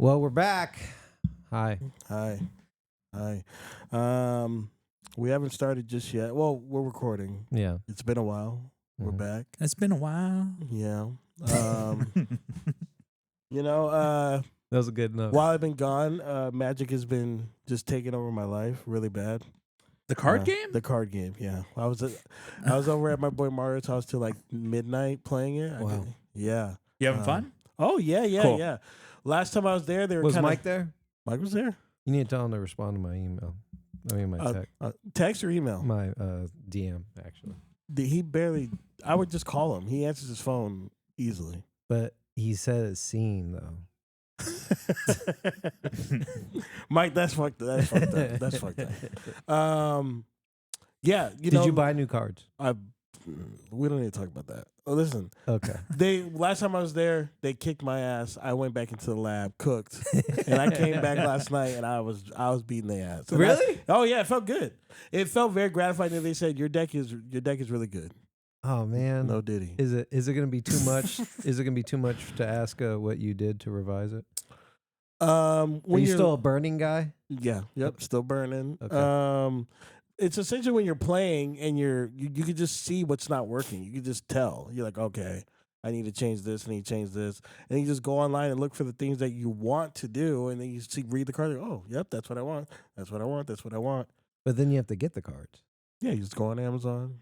Well, we're back. Hi. Hi. We haven't started just yet. Well, we're recording. Yeah. It's been a while. We're Mhm. back. It's been a while. Yeah. You know, That was a good enough. while I've been gone, Magic has been just taking over my life really bad. The card game? The card game, yeah. I was over at my boy Mario's house till like midnight playing it. Wow. Yeah. You having fun? Oh, yeah, Cool. yeah. Last time I was there, they were Was kinda, Mike there? Mike was there? You need to tell him to respond to my email. I mean, my text. Text or email? My DM, actually. He barely, I would just call him. He answers his phone easily. But he said it's seen, though. Mike, that's fucked up. That's fucked up. Yeah, Did you buy new cards? We don't need to talk about that. Oh, listen. Okay. Last time I was there, they kicked my ass. I went back into the lab, cooked, and I came back last night and I was beating their ass. And Really? Oh yeah, it felt good. It felt very gratifying that they said your deck is really good. Oh, man. No Diddy. Is it going to be too much? Is it going to be too much to ask what you did to revise it? Are When you you're still a burning guy? Yeah. Yep. Still burning. Okay. It's essentially when you're playing and you can just see what's not working. You can just tell. You're like, okay, I need to change this. I need to change this. And you just go online and look for the things that you want to do, and then you read the card. Like, oh, yep, that's what I want. That's what I want. That's what I want. But then you have to get the cards. Yeah, you just go on Amazon.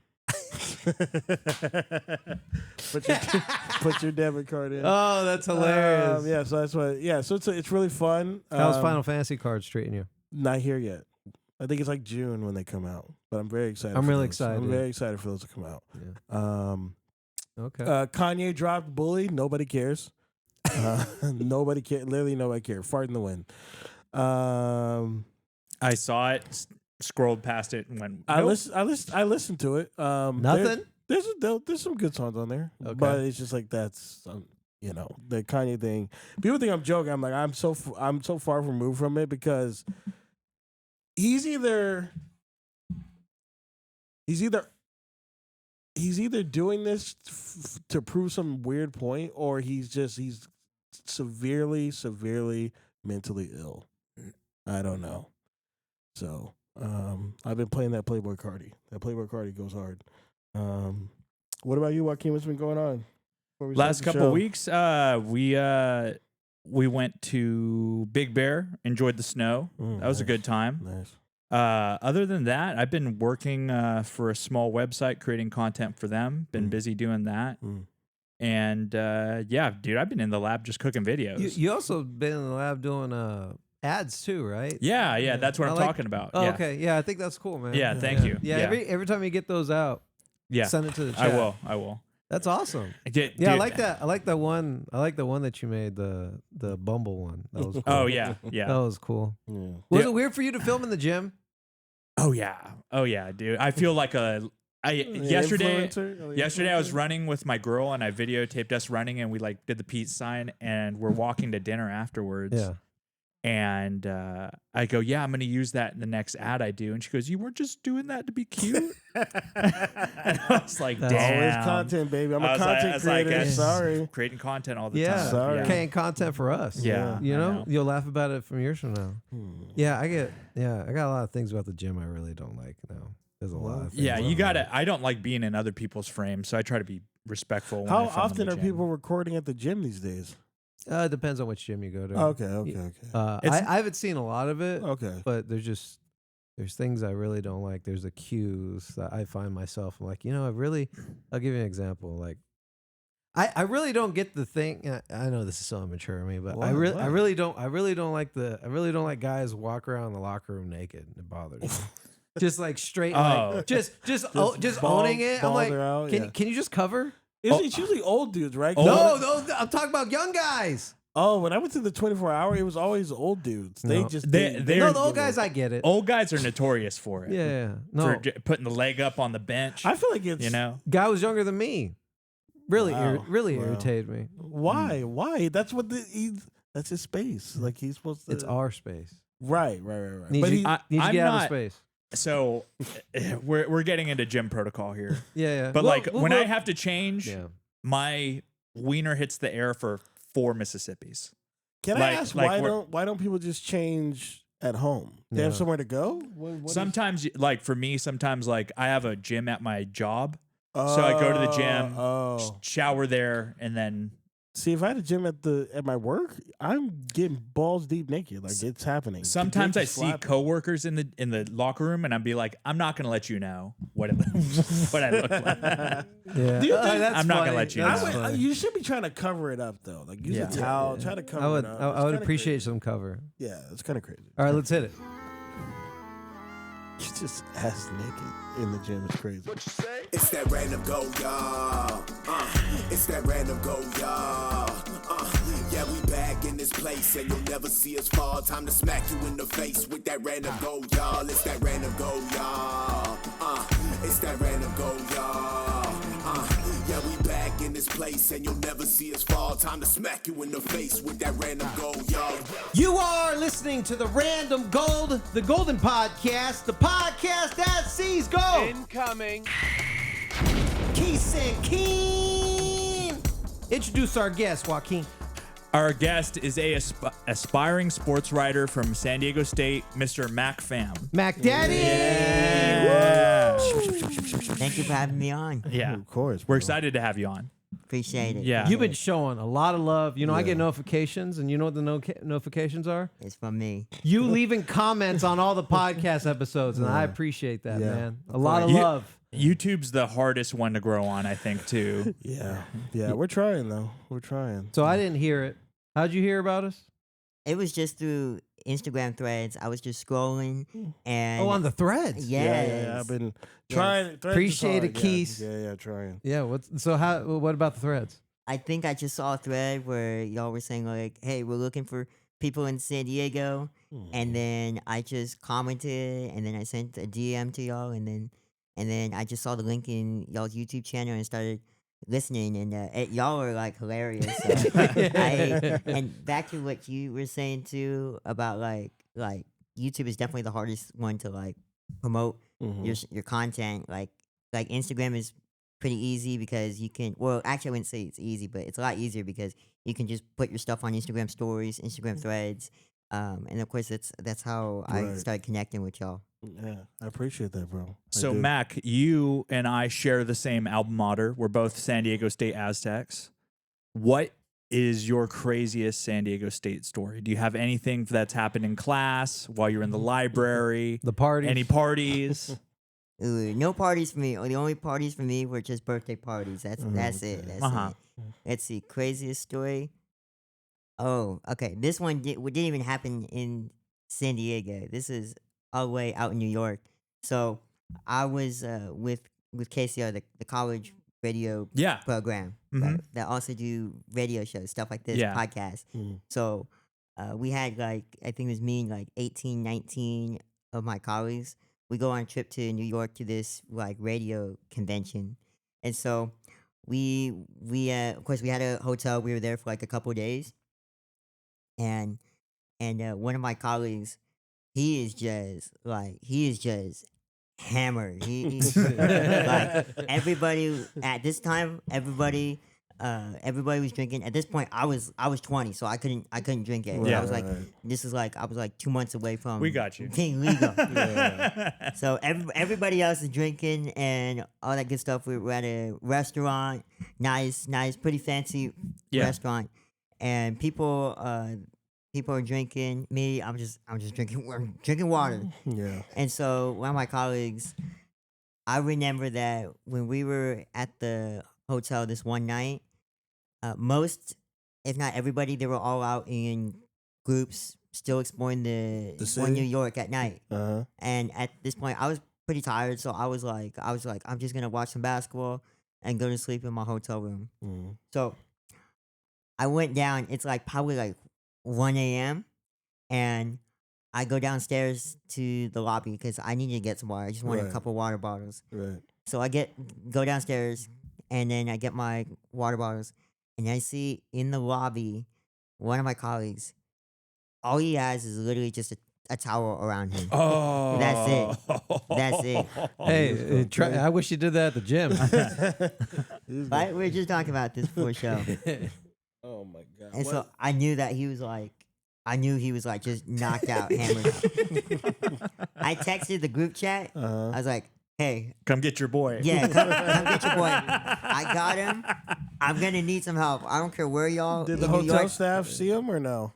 put your debit card in. Oh, that's hilarious. Yeah, so that's what. Yeah, so it's really fun. How's Final Fantasy cards treating you? Not here yet. I think it's like June when they come out, but I'm very excited. I'm for really those. excited. I'm very excited for those to come out. Yeah. Okay. Kanye dropped "Bully." Nobody cares. Nobody cares. Literally, nobody cares. Fart in the wind. I saw it, scrolled past it, and went. I Nope. listened to it. Nothing. There's some good songs on there, Okay. but it's just like that's the Kanye thing. People think I'm joking. I'm like I'm so far removed from it because he's either doing this to prove some weird point, or he's severely mentally ill. I don't know. So I've been playing that Playboy Cardi. That Playboy Cardi goes hard. What about you, Joaquin? What's been going on? Last couple weeks, we went to Big Bear, enjoyed the snow. That was a good time. Nice. Other than that, I've been working for a small website, creating content for them. Been busy doing that. And yeah, dude, I've been in the lab just cooking videos. You also been in the lab doing ads too, right? Yeah, that's what I I'm like- talking about. Oh, yeah. okay. Yeah, I think that's cool, man. Yeah, thank you. Yeah, Yeah. every time you get those out, Yeah, send it to the chat. I will. That's awesome. Dude, Yeah, I like that. I like the one that you made, the Bumble one. That was cool. Oh yeah, That yeah. was cool. Yeah. Was Yeah. it weird for you to film in the gym? Oh yeah, dude. I feel like yesterday I was running with my girl and I videotaped us running and we like did the peace sign and we're walking to dinner afterwards. Yeah. And I go, yeah, I'm going to use that in the next ad I do. And she goes, you weren't just doing that to be cute? And I was like, That's damn. Always content, baby. I'm I a was like- content I was like, creator. it's Sorry. Creating content all the Yeah. time. Sorry. Can't content for us. Yeah. You I know? know. You'll laugh about it from years from now. Yeah, I got a lot of things about the gym I really don't like now. There's a lot of things. Yeah, I you don't got like. to I don't like being in other people's frames, so I try to be respectful. When How I film in often the are gym. people recording at the gym these days? It depends on which gym you go to. Okay. I haven't seen a lot of it, Okay. but there's things I really don't like. There's the cues that I find myself. I'm like, I'll give you an example. Like, I really don't get the thing. I know this is so immature of me, but I really don't like guys walk around the locker room naked. It bothers me. Just like straight, like, just owning it. I'm like, out, can you just cover? It's usually old dudes, right? No, I'm talking about young guys. Oh, when I went to the 24-hour, it was always old dudes. They No. just They're- No, the old guys, I get it. Old guys are notorious for it. Yeah, no. For putting the leg up on the bench. I feel like it's Guy was younger than me. Really, Wow. really Wow. irritated me. Why? That's what that's his space. Like he's supposed to. It's our space. Right. Need But you, he, I- need you I'm get out of not- space. So we're getting into gym protocol here. Yeah. But Well, like well, when well- I have to change, Yeah. my wiener hits the air for 4 Mississippis. Can I ask like why don't people just change at home? They have Yeah. somewhere to go. What sometimes, like for me, sometimes like I have a gym at my job, so I go to the gym, shower there, and then. See, if I had a gym at my work, I'm getting balls deep naked. Like it's happening. Sometimes I Dick is see slapping. coworkers in the locker room, and I'd be like, I'm not gonna let you know what what I look like. Yeah. Do you think- That's I'm not gonna funny. let you That's know. funny. You should be trying to cover it up though. Like use a towel, try to cover I would. it up. I It's would kinda appreciate crazy. some cover. Yeah, it's kind of crazy. All right, let's hit it. You just ass naked in the gym. It's crazy. It's that random go, y'all. It's that random go, y'all. Yeah, we back in this place, and you'll never see us fall. Time to smack you in the face with that random go, y'all. It's that random go, y'all. It's that random go, y'all. Yeah, we back in this place, and you'll never see us fall. Time to smack you in the face with that random go, y'all. You are listening to the Random Gold, the Golden Podcast, the podcast that sees gold. Incoming. Keith and Keen. Introduce our guest, Joaquin. Our guest is a aspiring sports writer from San Diego State, Mr. Mac Pham. Mac Daddy. Yeah. Thank you for having me on. Yeah. Of course. We're bro. excited to have you on. Appreciate it. Yeah. You've been showing a lot of love. You know, I get notifications, and you know what the notifications are? It's from me. You leaving comments on all the podcast episodes, and I appreciate that, Yeah. man. A lot of You- love. YouTube's the hardest one to grow on, I think, too. Yeah. Yeah. We're trying though. We're trying. So I didn't hear it. How'd you hear about us? It was just through Instagram threads. I was just scrolling and Oh, on the threads. yes. Yeah. I've been trying. Threads is Appreciate it, hard, Keith. Yeah. Trying. Yeah. What about the threads? I think I just saw a thread where y'all were saying like, "Hey, we're looking for people in San Diego," and then I just commented, and then I sent a DM to y'all, and then I just saw the link in y'all's YouTube channel and started listening, and y'all were like hilarious. So and back to what you were saying too about like YouTube is definitely the hardest one to like promote your content. Like Instagram is pretty easy because you can. Well, actually, I wouldn't say it's easy, but it's a lot easier because you can just put your stuff on Instagram stories, Instagram threads, and of course that's how I Right. started connecting with y'all. Yeah. I appreciate that, bro. I So, do. Mac, you and I share the same alma mater. We're both San Diego State Aztecs. What is your craziest San Diego State story? Do you have anything that's happened in class while you're in the library? The party. Any parties? Ooh, no parties for me. The only parties for me were just birthday parties. That's it. That's Uh-huh. it. Let's see. Craziest story. Oh, okay. This one didn't even happen in San Diego. This is all the way out in New York. So I was with KCR, the college radio Yeah. program that also do radio shows, stuff like this, Yeah. podcasts. Mhm. So we had like, I think it was me and like 18, 19 of my colleagues. We go on a trip to New York to this like radio convention. And so we of course we had a hotel. We were there for like a couple of days. And one of my colleagues, he is just hammered. He's like everybody at this time. Everybody was drinking. At this point, I was 20, so I couldn't drink it. Yeah. I was like, Right. this is like I was like 2 months away from. We got you. Being legal. Yeah. So everybody else is drinking and all that good stuff. We're at a restaurant, nice, pretty fancy Yeah. restaurant, and people are drinking. Me, I'm just drinking water. Yeah. And so one of my colleagues, I remember that when we were at the hotel this one night, most, if not everybody, they were all out in groups, still exploring city? New York at night. Uh-huh. And at this point, I was pretty tired, so I was like, I'm just gonna watch some basketball and go to sleep in my hotel room. Mm. So I went down. It's like probably like 1 a.m. and I go downstairs to the lobby because I needed to get some water. I just wanted Right. a couple water bottles. Right. So I go downstairs and then I get my water bottles and I see in the lobby one of my colleagues. All he has is literally just a towel around him. Oh, That's it. That's it. Hey, I wish you did that at the gym. Right? We were just talking about this before the show. Oh my god. And so I knew that he was like I knew he was like just knocked out, hammered. I texted the group chat. Uh-huh. I was like, "Hey, Come get your boy. yeah, come get your boy. I got him. I'm gonna need some help. I don't care where y'all Did the in New hotel York." staff see him or no?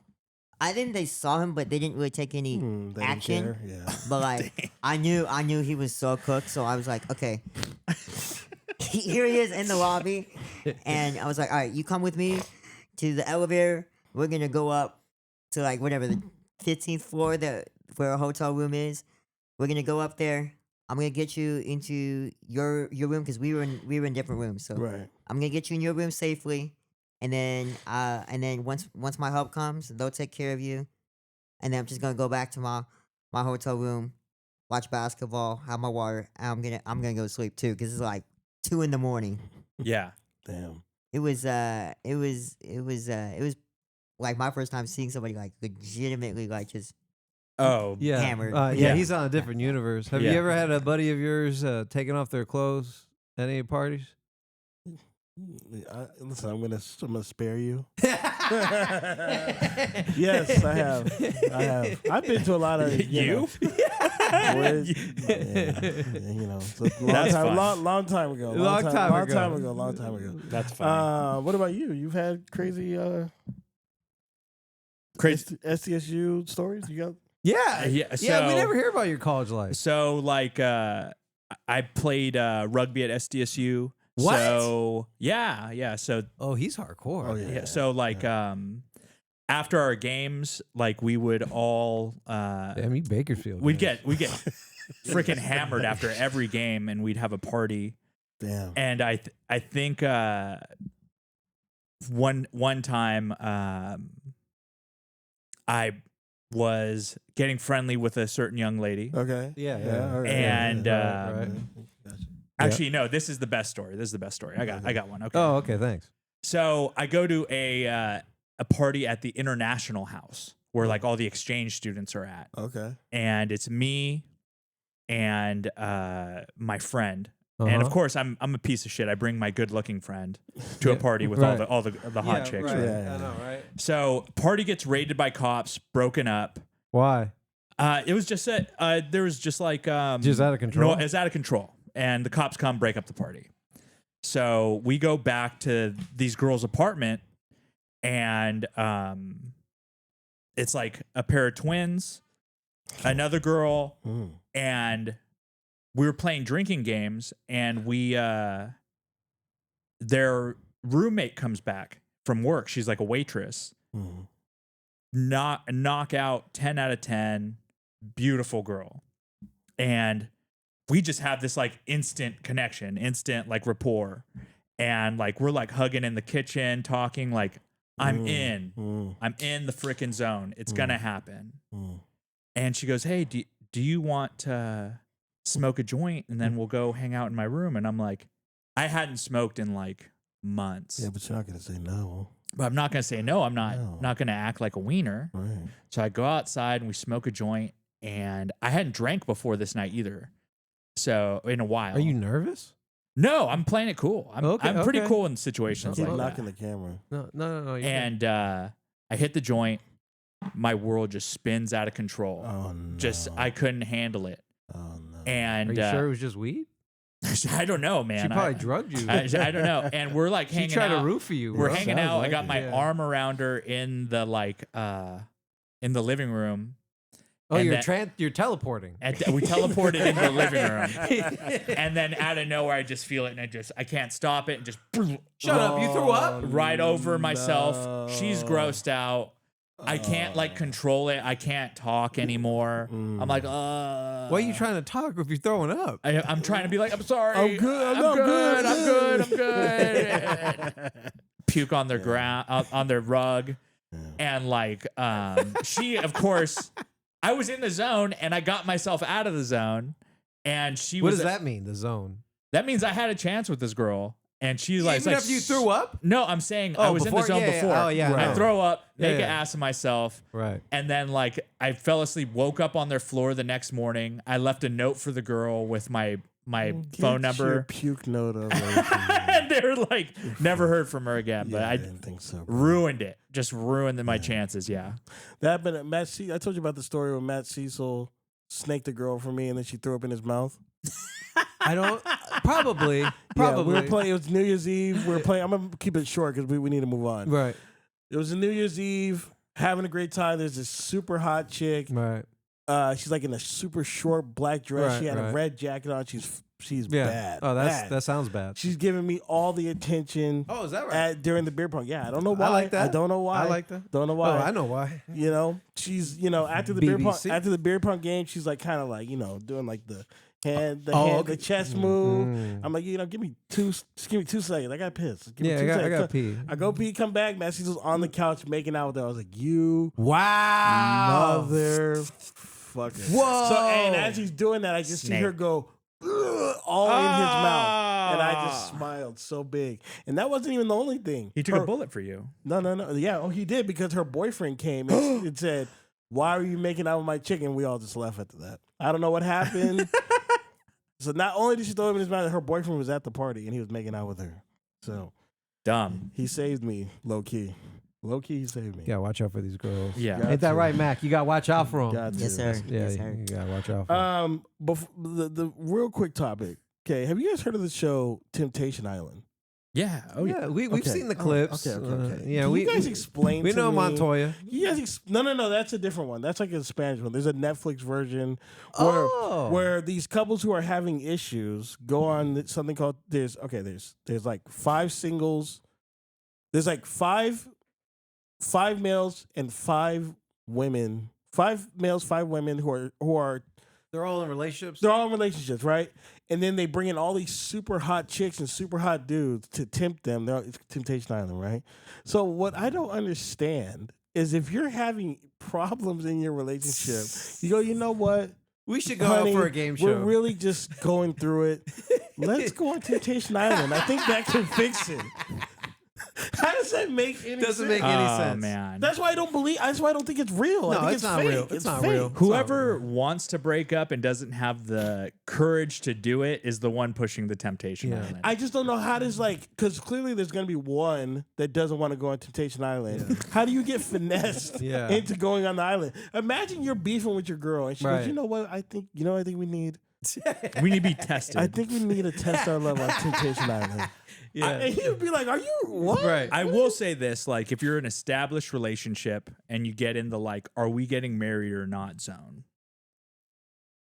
I think they saw him, but they didn't really take any They didn't action. care? Yeah. But like, I knew he was so cooked, so I was like, okay, here he is in the lobby, and I was like, all right, you come with me to the elevator. We're gonna go up to like whatever the 15th floor where a hotel room is. We're gonna go up there. I'm gonna get you into your room because we were in different rooms. So Right. I'm gonna get you in your room safely, and then once my help comes, they'll take care of you, and then I'm just gonna go back to my hotel room, watch basketball, have my water, and I'm gonna go to sleep too because it's like 2 a.m. Yeah. Damn. It was like my first time seeing somebody like legitimately like just Oh, Yeah, Hammered. yeah, Yeah. he's on a different universe. Have Yeah. you ever had a buddy of yours taking off their clothes at any parties? Listen, I'm gonna spare you. Yes, I have. I've been to a lot of You? boys, you know, so That's fine. long time ago. Long time ago. Long time ago. That's fine. What about you? You've had crazy SDSU stories? You got Yeah, Yeah, we so- never hear about your college life. So like I played rugby at SDSU. What? So yeah. So Oh, he's hardcore. Oh, yeah. yeah. So like after our games, like we would all Damn, you Bakersfield. we'd guys. get freaking hammered after every game, and we'd have a party. damn. And I think one time I was getting friendly with a certain young lady. Okay. Yeah. all right, And, right. Gotcha. Actually, no, this is the best story. I got one. Okay. Oh, okay. Thanks. So I go to a party at the International House where like all the exchange students are at, Okay. and it's me and my friend. And of Uh-huh. course, I'm a piece of shit. I bring my good-looking friend to a Yeah, party with right. all the hot chicks. Right. Right? Yeah. I know, right? So party gets raided by cops, broken up. Why? It was just that there was just like Just out of control? No, it's out of control, and the cops come break up the party. So we go back to these girls' apartment, and it's like a pair of twins, another girl, Mm. and we were playing drinking games, and their roommate comes back from work. She's like a waitress. Mm. Knock out 10 out of 10, beautiful girl. And we just have this like instant connection, instant like rapport. And like we're like hugging in the kitchen, talking like I'm in the freaking zone. It's gonna happen. Mm. And she goes, "Hey, do you want to smoke a joint and then we'll go hang out in my room?" And I'm like, I hadn't smoked in like months. Yeah, but you're not gonna say no, But I'm not gonna say no. I'm No. not gonna act like a wiener. right? So I go outside and we smoke a joint, and I hadn't drank before this night either. So in a while. Are you nervous? No, I'm playing it cool. I'm Okay, pretty okay. cool in situations Keep like knocking that. the camera. No. you're And I hit the joint. My world just spins out of control. Oh no. Just I couldn't handle it. Oh no. And Are you sure it was just weed? I don't know, man. She probably drugged you. I don't know. And we're like She hanging tried out. to roofie you. We're bro. hanging Sounds out. I like got it, my yeah. arm around her in the in the living room. Oh, and you're teleporting. And we teleported into the living room. And then out of nowhere, I just feel it, and I can't stop it, and just Shut up! You threw up. right over myself. no. She's grossed out. I can't like control it. I can't talk anymore. I'm like, Why are you trying to talk if you're throwing up? I'm trying to be like, I'm sorry. I'm good. I'm good. I'm good. Puke on their ground, on their rug, and like, she, of course, I was in the zone, and I got myself out of the zone, and she What was. does that mean? The zone. That means I had a chance with this girl, and she like, Even after you threw up. No, I'm saying Oh, I was in the before? zone Yeah, yeah. before. Oh, yeah, I no. throw up, make Yeah. an ass of myself. Right. And then like I fell asleep, woke up on their floor the next morning. I left a note for the girl with my my Get phone your number. puke note of And they were like, never heard from her again. But I didn't think so. bro. ruined it. Just ruined my chances. Yeah. That happened at Matt I told you about the story where Matt Cecil snaked a girl for me and then she threw up in his mouth. I don't. Probably. Yeah, Probably. we were playing. It was New Year's Eve. We were playing. I'm gonna keep it short because we need to move on. Right. It was a New Year's Eve, having a great time. There's this super hot chick. Right. She's like in a super short black dress. Right, She had a right. red jacket on. She's Yeah. bad. Oh, bad. that sounds bad. She's giving me all the attention. Oh, is that right? During the beer pong. Yeah, I don't know why. I like that. I don't know why. I like that. Don't know Oh, why. I know why. You know, she's after BBC. the beer pong game, she's like kind of like doing like the hand, okay. the chest move. Mm. I'm like, give me 2 seconds. I got pissed. Give me Yeah, 2 I seconds. got pee. I go pee, come back. Massey's was on the couch making out with her. I was like, you Wow. motherfucker. Whoa. So and as he's doing that, I just see her Snake. go all in his mouth, and I just smiled so big. And that wasn't even the only thing. He took Her- a bullet for you. No. Yeah, he did because her boyfriend came and it said, "Why are you making out with my chicken?" We all just left after that. I don't know what happened. So not only did she throw him in his mouth, her boyfriend was at the party and he was making out with her. So Dumb. he saved me, low key. Low key, he saved me. You gotta watch out for these girls. Yeah. Got Ain't that to. right, Mac? You gotta watch out for them. Got Yes, to. sir. Yeah, Yes, sir. you gotta watch out for 'em. The real quick topic. Okay, have you guys heard of the show Temptation Island? Yeah. Oh, yeah. Yeah, we've Okay. seen the Oh, clips. okay. Yeah, Can we you guys explain? we to know me, Montoya. You guys no, that's a different one. That's like a Spanish one. There's a Netflix version Oh. where these couples who are having issues go on something called there's like 5 singles. There's like five males and 5 women. 5 males, 5 women who are They're all in relationships. they're all in relationships, right? And then they bring in all these super hot chicks and super hot dudes to tempt them. It's Temptation Island, right? So what I don't understand is if you're having problems in your relationship, you go, you know what? We should go Honey, out for a game show. We're really just going through it. Let's go on Temptation Island. I think that can fix it. How does that make any Doesn't sense? make any Oh, sense. man. That's why I don't believe. That's why I don't think it's real. I No, think it's it's not fake. real. It's not fake. real. Whoever wants to break up and doesn't have the courage to do it is the one pushing the temptation Yeah. island. I just don't know how does because clearly there's going to be one that doesn't want to go on Temptation Island. How do you get finessed Yeah. into going on the island? Imagine you're beefing with your girl and she Right. goes, you know what? I think we need. we need to be tested. I think we need to test our love on Temptation Island. Yeah. And he would be like, "Are you what?" Right. I will say this, like, if you're in an established relationship and you get in the, like, are we getting married or not zone,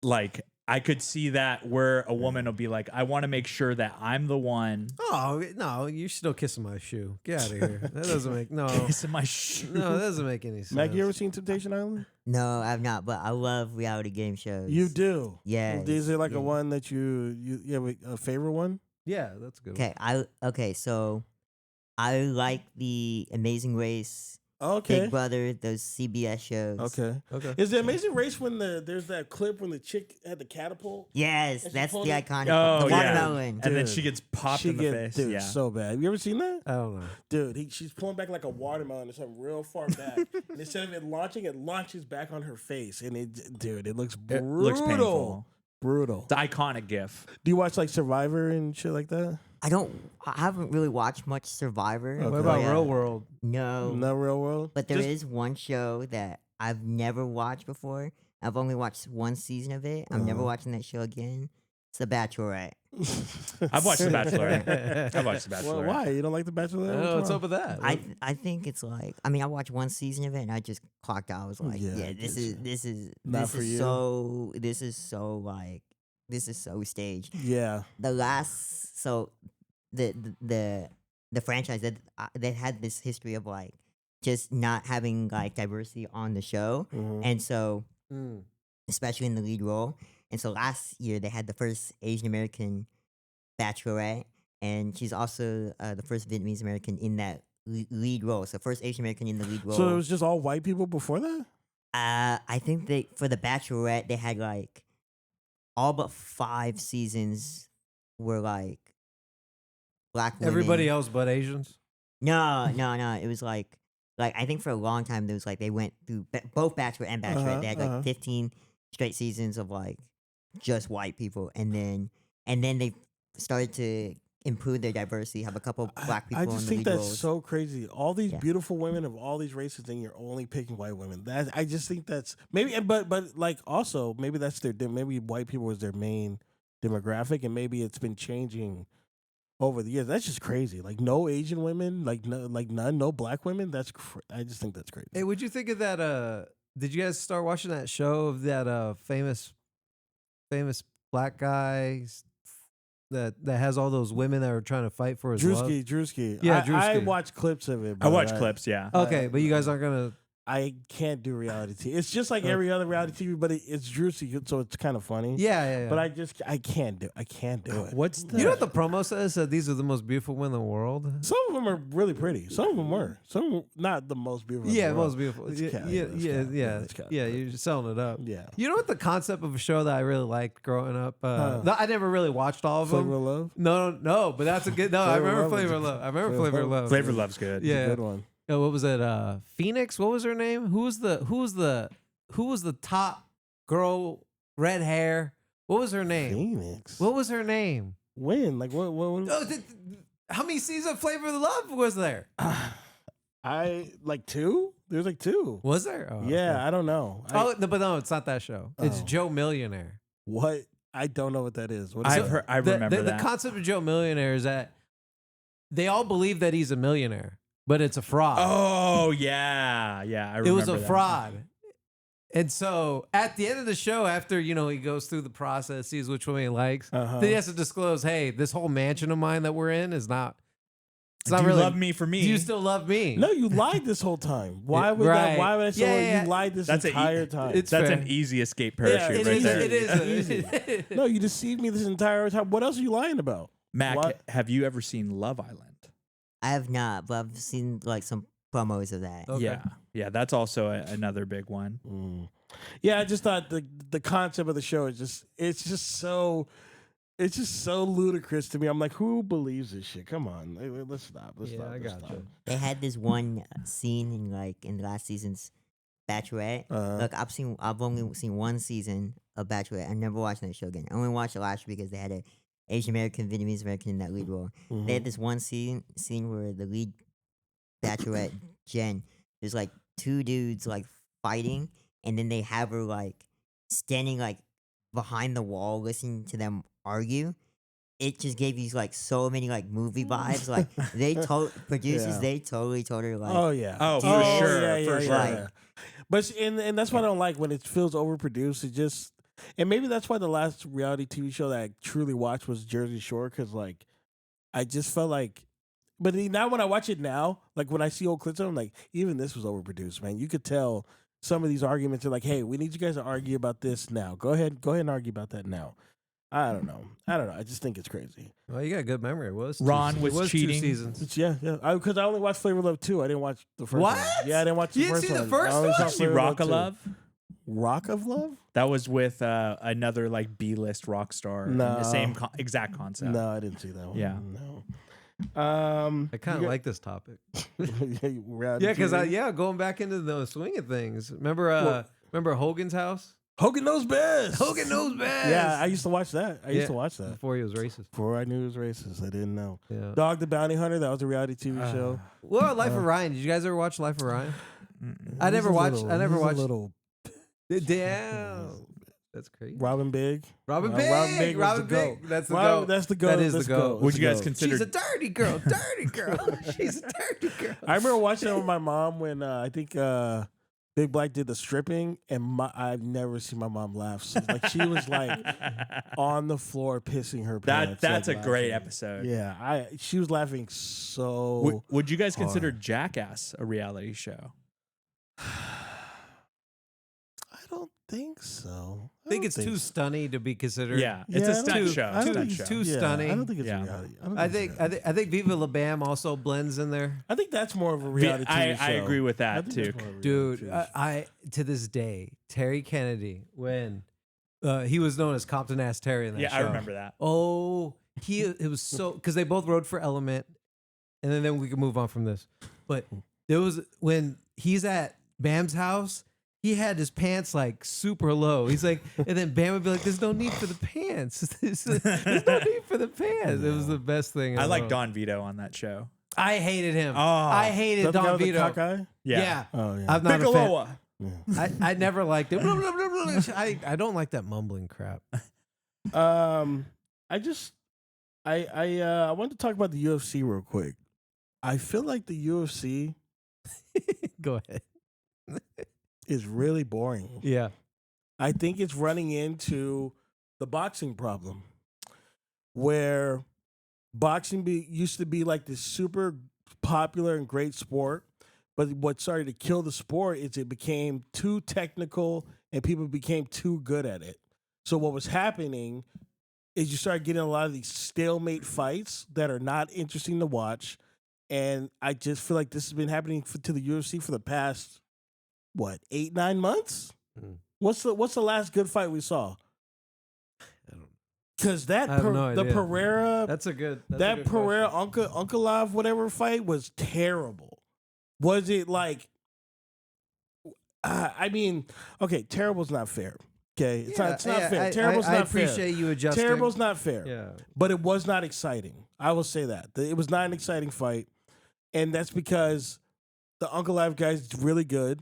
like, I could see that where a woman will be like, I want to make sure that I'm the one Oh no, you're still kissing my shoe. Get out of here. That doesn't make no. kissing my shoe. No, that doesn't make any sense. Mac, you ever seen Temptation Island? No, I've not, but I love reality game shows. You do. Yeah. Is it like yeah. a one that you have a favorite one? Yeah, that's a good. Okay, so I like the Amazing Race, Okay. Big Brother, those CBS shows. Okay. One. Okay. Is the Amazing Race when there's that clip when the chick had the catapult? Yes, And she that's the pulled it- iconic Oh, the yeah. watermelon. And then Dude, she gets popped in the face. Dude, Yeah. so bad. Have you ever seen that? I don't know. Dude, she's pulling back like a watermelon or something real far back. And instead of it launching, it launches back on her face. And it looks It brutal. looks painful. Brutal. The iconic gif. Do you watch like Survivor and shit like that? I haven't really watched much Survivor. Okay. What about but, Real World? No. No real world? But there is Just- one show that I've never watched before. I've only watched one season of it. I'm never Uh-huh. watching that show again. It's The Bachelorette. I've watched The Bachelorette. I've watched The Well, Bachelorette. why? You don't like The Bachelor? Oh, what's up with that? I think it's like I watched one season of it and I just clocked out. I was like, Yeah, yeah, I this get is you. this is Not this for you. is so this is so like this is so staged. Yeah. The last so the franchise that had this history of like just not having like diversity on the show, Mhm. and so Mm. especially in the lead role. And so last year they had the first Asian American Bachelorette, and she's also the first Vietnamese American in that lead role. So first Asian American in the lead role. So it was just all white people before that? I think for the Bachelorette they had like all but 5 seasons were like black women. Everybody else but Asians. No. It was like I think for a long time there was like they went through both Bachelor and Bachelorette. They had like 15 straight seasons of like just white people, and then and then they started to improve their diversity. Have a couple black people I in just the think lead that's roles. so crazy. All these Yeah. beautiful women of all these races, and you're only picking white women. That I just think that's maybe, but like also maybe that's maybe white people was their main demographic, and maybe it's been changing over the years. That's just crazy. Like no Asian women, like none, no black women. I just think that's crazy. Hey, what'd you think of that? Did you guys start watching that show of that famous black guy that has all those women that are trying to fight for his love? Drewski. Yeah, I Drewski. watch clips of it. I but watch clips. Yeah. Okay, but you guys aren't gonna. I can't do reality TV. It's just like every other reality TV, but it's Drewski, so it's kind of funny. Yeah. But I can't do it. What's the? You know what the promo says? That these are the most beautiful women in the world. Some of them are really pretty. Some of them were. Some not the most beautiful. in the Yeah, world. most beautiful. It's Yeah, cat, yeah, it's yeah, cat, yeah, it's cat. yeah. You're selling it up. Yeah. You know what the concept of a show that I really liked growing up? Huh. I never really watched all of them. Flavor of Love. No, but that's a good. No, I Flavor of remember Love Flavor was of a- Love. I remember Flavor of Flavor of Love. Flavor Love's good. Yeah. Good one. What was it? Phoenix. What was her name? Who was the top girl? Red hair. What was her name? Phoenix. What was her name? When? Like what? Oh, how many seasons of Flavor of Love was there? I like two. There's like two. Was there? Oh, Yeah, okay. I don't know. Oh, no, but no, it's not that show. It's Oh. Joe Millionaire. What? I don't know what that is. What is I've it? heard. I The- remember the that. concept of Joe Millionaire is that they all believe that he's a millionaire, but it's a fraud. Oh yeah. I remember it was a that. fraud. And so at the end of the show, after he goes through the process, sees which one he likes, Uh-huh. then he has to disclose, hey, this whole mansion of mine that we're in is not. It's Do not you really. love me for me? Do you still love me? No, you lied this whole time. Why would Right. that? Why would I say Yeah, well, yeah. you lied this That's entire time? it's- That's fair. an easy escape Yeah, parachute It right is. there. It is. no, you deceived me this entire time. What else are you lying about? Mac, What? have you ever seen Love Island? I have not, but I've seen like some promos of that. Okay. Yeah, that's also another big one. Mm. Yeah, I just thought the concept of the show is just so ludicrous to me. I'm like, who believes this shit? Come on, let's stop. Let's Yeah, stop. I let's gotcha. stop. They had this one scene in last season's Bachelorette. Look, I've only seen one season of Bachelorette. I never watched that show again. I only watched it last year because they had a Asian American, Vietnamese American in that lead role. Mhm. They had this one scene where the lead Bachelorette Jen, there's like two dudes like fighting, and then they have her like standing like behind the wall listening to them argue. It just gave you like so many like movie vibes. Like they told producers, Yeah. they totally told her like, Oh yeah. Oh, for Yeah, sure, yeah, for yeah, sure. yeah. But and that's what I don't like when it feels overproduced. It just and maybe that's why the last reality TV show that I truly watched was Jersey Shore because like I just felt like. But now when I watch it now, like when I see old clips of them, like even this was overproduced, man. You could tell some of these arguments are like, "Hey, we need you guys to argue about this now. Go ahead and argue about that now." I don't know. I just think it's crazy. Well, you got a good memory. It was Ron two, was it was cheating. 2 seasons. It's, yeah. Because I only watched Flavor of Love 2. I didn't watch the first one. What? Yeah, I didn't watch the You didn't first see the one. first I only one? saw You See Flavor Rock of 2. Love? Rock of Love? That was with another like B-list rock star. and No. The same exact concept. No, I didn't see that one. Yeah. No. I kind of like this topic. Yeah, because going back into those swinging things. Remember Hogan's House? Hogan Knows Best. Hogan Knows Best. Yeah, I used to watch that. I used to watch that. Before he was racist. Before I knew he was racist. I didn't know. Yeah. Dog the Bounty Hunter, that was a reality TV show. What about Life of Ryan? Did you guys ever watch Life of Ryan? I He's never a watched. little- I never he's a watched. little Damn. That's crazy. Robin Big. Robin Robin Big. Big was Robin the Big. goat. That's the Robin- goat. That's the goat. That is That's the goat. That's Would the you guys goat. consider? She's a dirty girl. Dirty girl. She's a dirty girl. I remember watching it with my mom when I think Big Black did the stripping, and I've never seen my mom laugh. So, like she was like on the floor pissing her pants. That's like, a great laughing. episode. Yeah, she was laughing so. Would you guys hard. consider Jackass a reality show? I don't think so. I think it's too stunny to be considered. Yeah, it's a I don't stunt think- show. I don't Stunt think show. it's Too yeah, stunning. I don't think it's Yeah. a reality. I think Viva La Bam also blends in there. I think that's more of a reality TV show. I agree with I that think too. that's more of a reality Dude, TV show. I to this day, Terry Kennedy, when he was known as Compton Ass Terry in that Yeah, show. I remember that. Oh, it was so because they both rode for Element, and then we can move on from this. But there was when he's at Bam's house he had his pants like super low. He's like, and then Bam would be like, "There's no need for the pants. There's no need for the pants." It was the best thing. I like ever. Don Vito on that show. I hated him. Oh. I Is hated that the guy Don with the Vito. cockeye? Yeah. Oh yeah. I'm not a fan. Bigeloa. I never liked it. I don't like that mumbling crap. I wanted to talk about the UFC real quick. I feel like the UFC Go ahead. is really boring. Yeah. I think it's running into the boxing problem, where boxing used to be like this super popular and great sport, but what started to kill the sport is it became too technical and people became too good at it. So what was happening is you started getting a lot of these stalemate fights that are not interesting to watch, and I just feel like this has been happening to the UFC for the past 8-9 months. Mm. What's the last good fight we saw? I don't- Because that I have no the idea. Pereira That's a good. that Pereira Unkalov whatever fight was terrible. Was it like? I mean, okay, terrible's not fair. Okay, it's not fair. Terrible's I not fair. appreciate you adjusting. Terrible's not fair. Yeah. But it was not exciting. I will say that. It was not an exciting fight. And that's because the Unkalov guy's really good.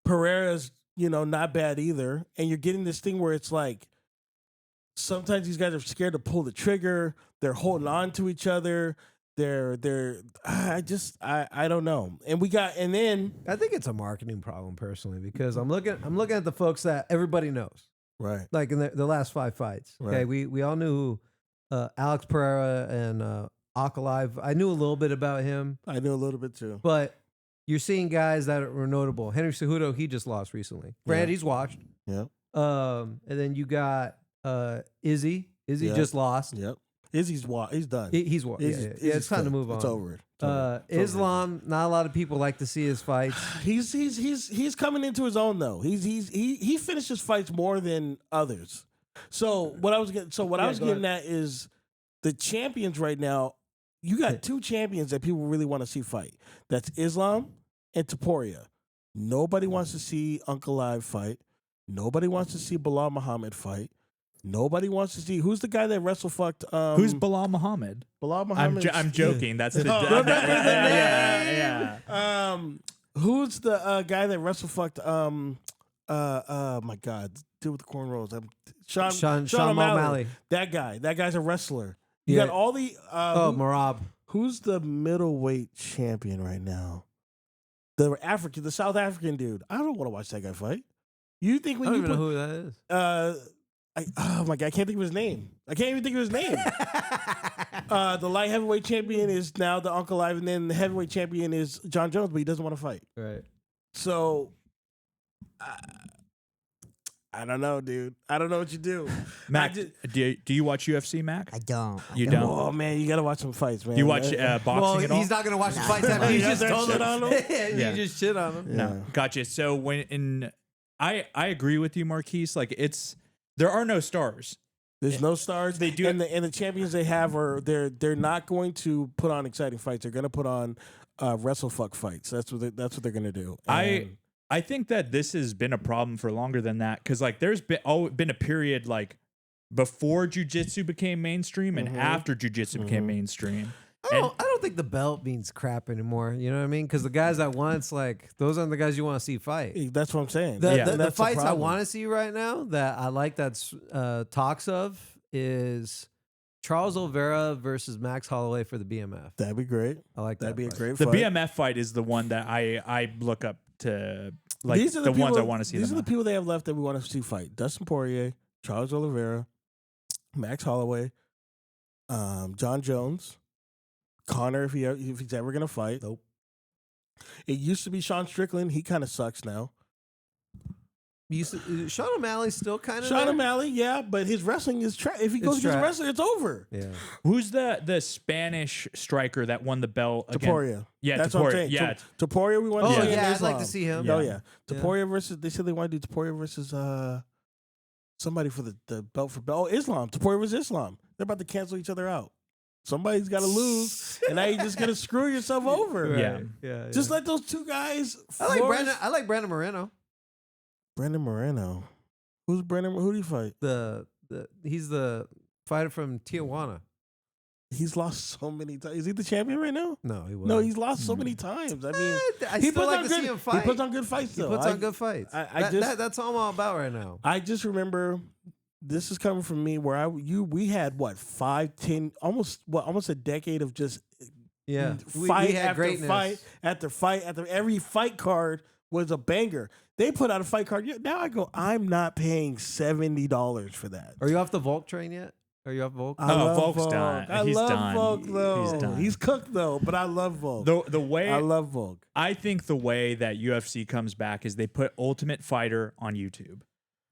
Pereira's, not bad either. And you're getting this thing where it's like sometimes these guys are scared to pull the trigger. They're holding on to each other. I don't know. And then I think it's a marketing problem personally because I'm looking at the folks that everybody knows. right. Like in the last 5 fights. Okay, Right. we all knew who Alex Pereira and Ankalaev. I knew a little bit about him, I knew a little bit too. but you're seeing guys that were notable. Henry Cejudo, he just lost recently. Granted, Yeah. he's washed. Yeah. And then you got Izzy. Izzy Yeah. just lost. Yep. He's done. He's washed. Yeah, Izzy's it's time to cooked. move on. It's over. It's over. It's over. Islam, not a lot of people like to see his fights. He's coming into his own though. He finishes fights more than others. So what I was getting at is the champions right now. You got 2 champions that people really want to see fight. That's Islam and Topuria. Nobody wants to see Ankalaev fight. Nobody wants to see Bilal Muhammad fight. Nobody wants to see who's the guy that wrestle fucked. Who's Bilal Muhammad? Bilal Muhammad? I'm joking. That's the Remember the yeah. Who's the guy that wrestle fucked? My God, dude with the cornrows. Sean O'Malley. That guy. That guy's a wrestler. You Yeah. got all the. Marab. Who's the middleweight champion right now? The South African dude. I don't want to watch that guy fight. You think I when don't you even know put, who that is. oh my God, I can't think of his name. The light heavyweight champion is now the Ankalaev, and then the heavyweight champion is John Jones, but he doesn't want to fight. Right. So, I don't know, dude. I don't know what you do. Mac, do you watch UFC, Mac? I don't. You don't? Oh man, you gotta watch some fights, man. Do you watch Yeah. boxing Well, at all? he's not going to watch the Nah. fights after you You just guys told shit him. on him? Yeah. You just shit on him. No, gotcha. So I agree with you, Marquise. Like there are no stars. There's no stars. They do- and the champions they have are they're not going to put on exciting fights. They're going to put on wrestle fuck fights. That's what they're going to do. And I think that this has been a problem for longer than that because like there's been a period like before jiu-jitsu became mainstream and after jiu-jitsu became mainstream. I don't think the belt means crap anymore. You know what I mean? Because the guys that once like those aren't the guys you want to see fight. that's what I'm saying. The, Yeah. the, And the that's the fights I problem. want to see right now that I like that's talks of is Charles Oliveira versus Max Holloway for the BMF. That'd be great. I like That'd that. be a fight. great The fight. BMF fight is the one that I look up to like These are the ones I people- want to see. These the are the most. people they have left that we want to see fight: Dustin Poirier, Charles Oliveira, Max Holloway, John Jones, Connor if he's ever gonna fight. Nope. It used to be Sean Strickland. He kind of sucks now. Sean O'Malley's still kind of Sean O'Malley, yeah, but his wrestling is if he goes It's against a trash. wrestler, it's over. Yeah. Who's the Spanish striker that won the belt against? Topuria. Yeah, That's what I'm Topuria. saying. Yeah. Topuria, we want to Oh see. yeah, in I'd like to Islam. see him. Oh Yeah. yeah, Topuria versus. They said they want to do Topuria versus somebody for the belt for belt. Oh, Islam. Topuria versus Islam. They're about to cancel each other out. Somebody's got to lose, and now you're just gonna screw yourself over. Yeah. Yeah. Just let those two guys. I like flourish. Brandon. I like Brandon Moreno. Brandon Moreno. Who's Brandon? Who did he fight? He's the fighter from Tijuana. He's lost so many times. Is he the champion right now? No, he wasn't. No, he's lost so many times. I mean, I he still puts like on to good. see him fight. He puts on good fights. He Though. puts on good fights. That's all I'm all about right now. I just remember this is coming from me where we had what 5, 10, almost a decade of just Yeah, fight we had after greatness. fight after fight after every fight card was a banger. They put out a fight card. Now I go, I'm not paying $70 for that. Are you off the Volk train yet? Are you off Volk? I love Volk's Volk. done. I He's love done. Volk though. He's done. He's cooked though, but I love Volk. The way I love Volk. I think the way that UFC comes back is they put Ultimate Fighter on YouTube,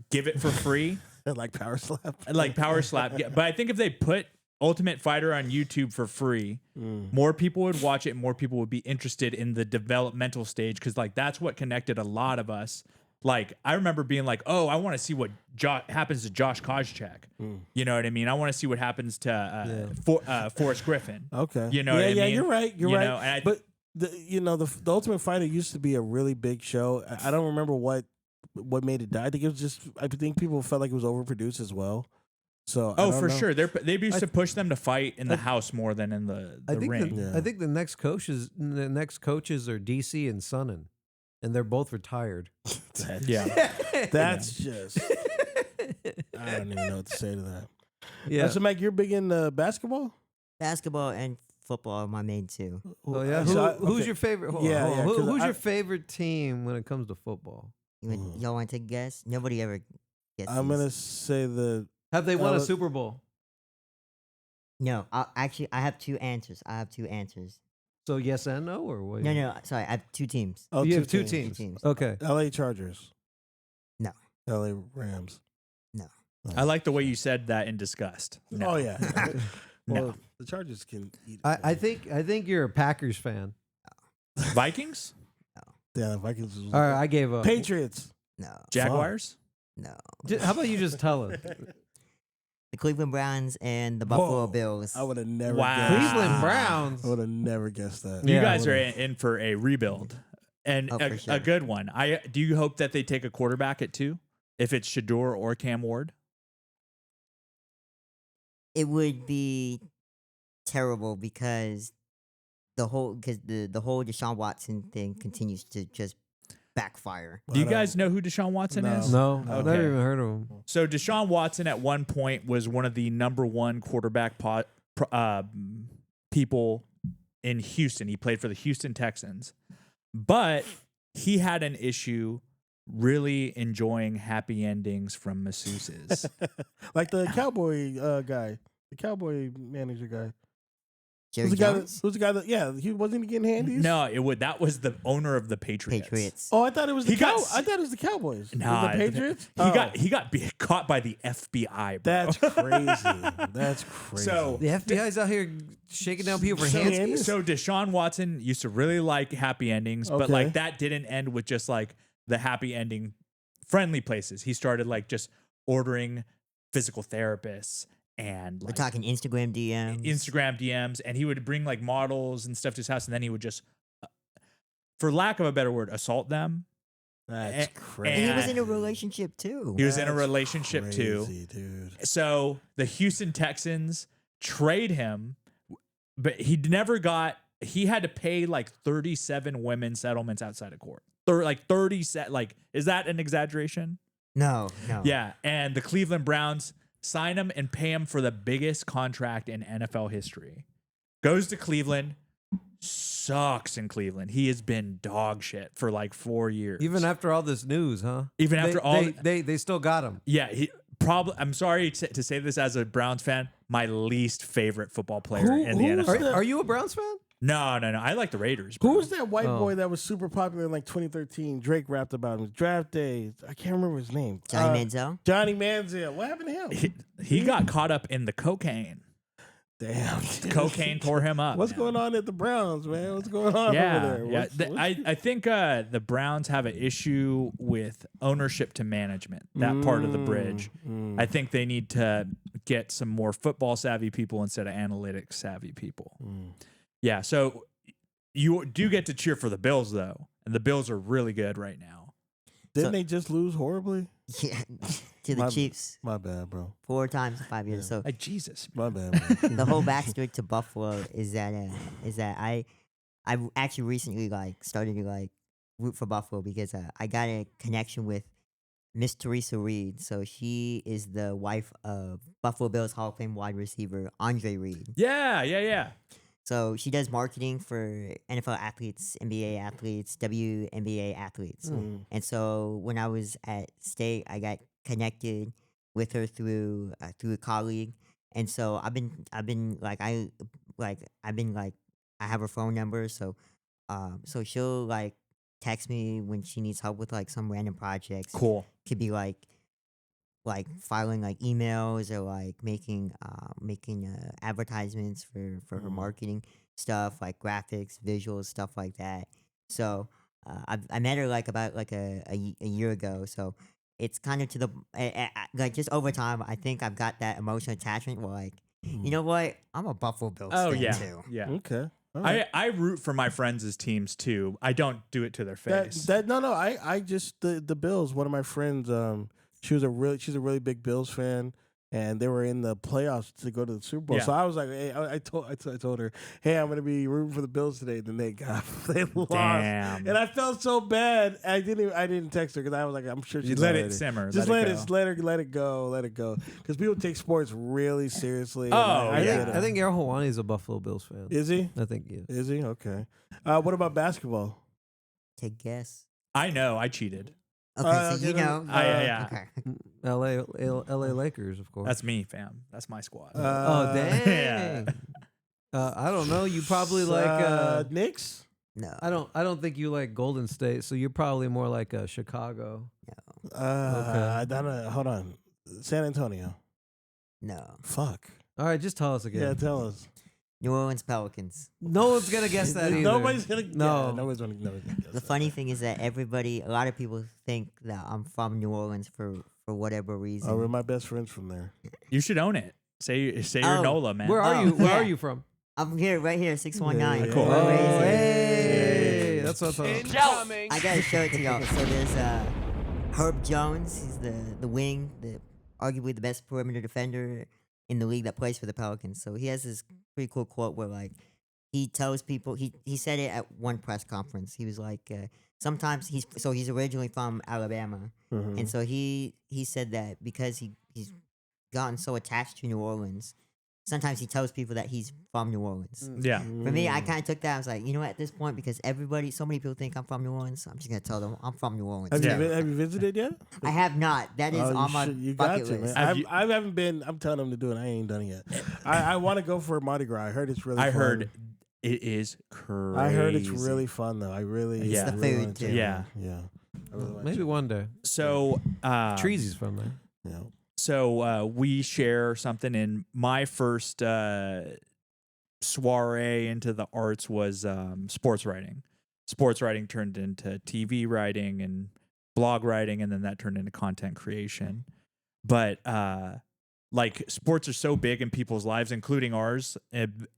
give it for free, Like Power Slap. like Power Slap. Yeah, but I think if they put Ultimate Fighter on YouTube for free, more people would watch it. And more people would be interested in the developmental stage because like that's what connected a lot of us. Like I remember being like, oh, I want to see what happens to Josh Koscheck. You know what I mean? I want to see what happens to Forrest Griffin. Okay. You know what I yeah, mean? you're right. You're You right. know, and but the Ultimate Fighter used to be a really big show. I don't remember what made it die. I think it was just. I think people felt like it was overproduced as well. So I Oh, don't for know. sure. They used to push them to fight in the house more than in the ring. Yeah. I think the next coaches are DC and Sonnen, and they're both retired. Yeah. That's just. I don't even know what to say to that. Yeah. So, Mike, you're big in basketball. Basketball and football are my main two. Oh yeah. Who's okay. your favorite? Hold on, Yeah, hold on. yeah, 'cause Who's I- your favorite team when it comes to football? Y'all want to take a guess? Nobody ever gets. I'm gonna say the. Have they won a Uh, Super Bowl? No, I have two answers. So yes and no, or what? No. Sorry, I have two teams. Oh, You have two teams. teams. Two teams. Okay. L.A. Chargers. No. L.A. Rams. No. I like the way you said that in disgust. No. Oh yeah. No. Well, the Chargers can eat. I think you're a Packers fan. Vikings? Yeah, the Vikings. All right, I gave up. Patriots. No. Jaguars? No. How about you just tell us? The Cleveland Browns and the Buffalo Whoa. Bills. I would have never. Wow. Guessed. Cleveland Browns. I would have never guessed that. You Yeah, guys are whatever. in for a rebuild. And Oh, for sure. a good one. Do you hope that they take a quarterback at 2? If it's Shador or Cam Ward? It would be terrible because the whole Deshaun Watson thing continues to just backfire. Do you But, guys know who Deshaun Watson no. is? No, Okay. I've never even heard of him. So Deshaun Watson at one point was one of the number one quarterback people in Houston. He played for the Houston Texans, but he had an issue really enjoying happy endings from masseuses. like the cowboy guy, the cowboy manager guy. Jerry Who's the guy? Jones, Who's the guy that? Yeah, he wasn't getting handies. No, that was the owner of the Patriots. Patriots. Oh, I thought it was the He got I thought it was the Cowboys. Nah, the Patriots. He got caught by the FBI. Bro. That's crazy. That's crazy. So The FBI's out here shaking down people for So- hands. So Deshaun Watson used to really like happy endings, but Okay. like that didn't end with just like the happy ending friendly places. He started like just ordering physical therapists and We're like talking Instagram DMs. Instagram DMs, and he would bring like models and stuff to his house, and then he would just, for lack of a better word, assault them. that's and- crazy. and he was and- in a relationship too. He was in a That's relationship too. crazy, dude. So the Houston Texans trade him, but he had to pay like 37 women settlements outside of court. Like 30 is that an exaggeration? No. Yeah. And the Cleveland Browns sign him and pay him for the biggest contract in NFL history. Goes to Cleveland, sucks in Cleveland. He has been dog shit for like 4 years. Even after all this news, huh? Even after all- they still got him. Yeah, I'm sorry to say this as a Browns fan, my least favorite football player in the who was NFL. that? Are you a Browns fan? No. I like the Raiders. Who bro. was that white Oh. boy that was super popular in like 2013? Drake rapped about him. Draft day. I can't remember his name. Johnny Manziel. Johnny Manziel. What happened to him? He got caught up in the cocaine. Damn. Cocaine tore him up. What's man. going on at the Browns, man? What's going on Yeah, over there? yeah. What's- I think the Browns have an issue with ownership to management. That part of the bridge. I think they need to get some more football savvy people instead of analytics savvy people. Yeah. So you do get to cheer for the Bills though, and the Bills are really good right now. Didn't they just lose horribly? Yeah, to the My- Chiefs My bad, bro. 4 times in 5 years. So Like Jesus. My bad, bro. the whole backstory to Buffalo is that I actually recently like started to like root for Buffalo because I got a connection with Miss Teresa Reed. So she is the wife of Buffalo Bills Hall of Fame wide receiver Andre Reed. Yeah. So she does marketing for NFL athletes, NBA athletes, WNBA athletes. Mm. And so when I was at State, I got connected with her through a colleague. And so I've been I have her phone number. So so she'll like text me when she needs help with like some random projects. Cool. Could be like filing like emails or like making advertisements for her marketing stuff, like graphics, visuals, stuff like that. So I met her like about like a year ago. So it's kind of to the like just over time. I think I've got that emotional attachment. Where like, you know what? I'm a Buffalo Bills Oh fan yeah. too. Yeah. Okay. All right. I root for my friends' teams too. I don't do it to their face. I just the Bills. One of my friends, she's a really big Bills fan, and they were in the playoffs to go to the Super Bowl. Yeah. So I was like, hey, I told her, hey, I'm gonna be rooting for the Bills today. Then they lost, Damn. and I felt so bad. I didn't text her because I was like, I'm sure she You let it simmer. Just let let it go. Because people take sports really seriously. and Oh, I yeah. get it. I think Air Hawani is a Buffalo Bills fan. Is he? I think he is. Is he? Okay. What about basketball? Take guess. I know. I cheated. Okay, so you know. yeah. Okay. LA Lakers, of course. That's me, fam. That's my squad. Oh dang! Yeah. I don't know. You probably like. Knicks. No. I don't think you like Golden State, so you're probably more like Chicago. I don't know. Hold on. San Antonio. No. Fuck. All right, just tell us again. Yeah, tell us. New Orleans Pelicans. No one's gonna guess that either. Nobody's gonna. No. Yeah, nobody's gonna guess The that. funny thing is that a lot of people think that I'm from New Orleans for whatever reason. Oh, we're my best friends from there. You should own it. Say you're Oh. Nola, man. Where are Oh, you? Where yeah. are you from? I'm here, right here, 619. Yeah, Cool. Oh, Crazy. hey, that's what I thought. I gotta show it to y'all. So there's Herb Jones. He's the wing, arguably the best perimeter defender in the league that plays for the Pelicans. So he has this pretty cool quote where like he tells people he said it at one press conference. He was like, sometimes he's originally from Alabama, Mhm. and so he said that because he's gotten so attached to New Orleans, sometimes he tells people that he's from New Orleans. Yeah. For me, I kind of took that. I was like, you know what? At this point, because so many people think I'm from New Orleans, so I'm just gonna tell them I'm from New Orleans. Have, Yeah. have you visited yet? I have not. That is Oh, on my you got bucket to, list. man. Have you- I haven't been. I'm telling them to do it. I ain't done it yet. I want to go for Mardi Gras. I heard it's really. I fun. heard it is crazy. I heard it's really fun though. I really. It's I the really food, wanna check too. it Yeah. out. Yeah. I really wanna Maybe check one day. So Treasy's from there. it out. So we share something. In my first soiree into the arts was sports writing. Sports writing turned into TV writing and blog writing, and then that turned into content creation. But like sports are so big in people's lives, including ours,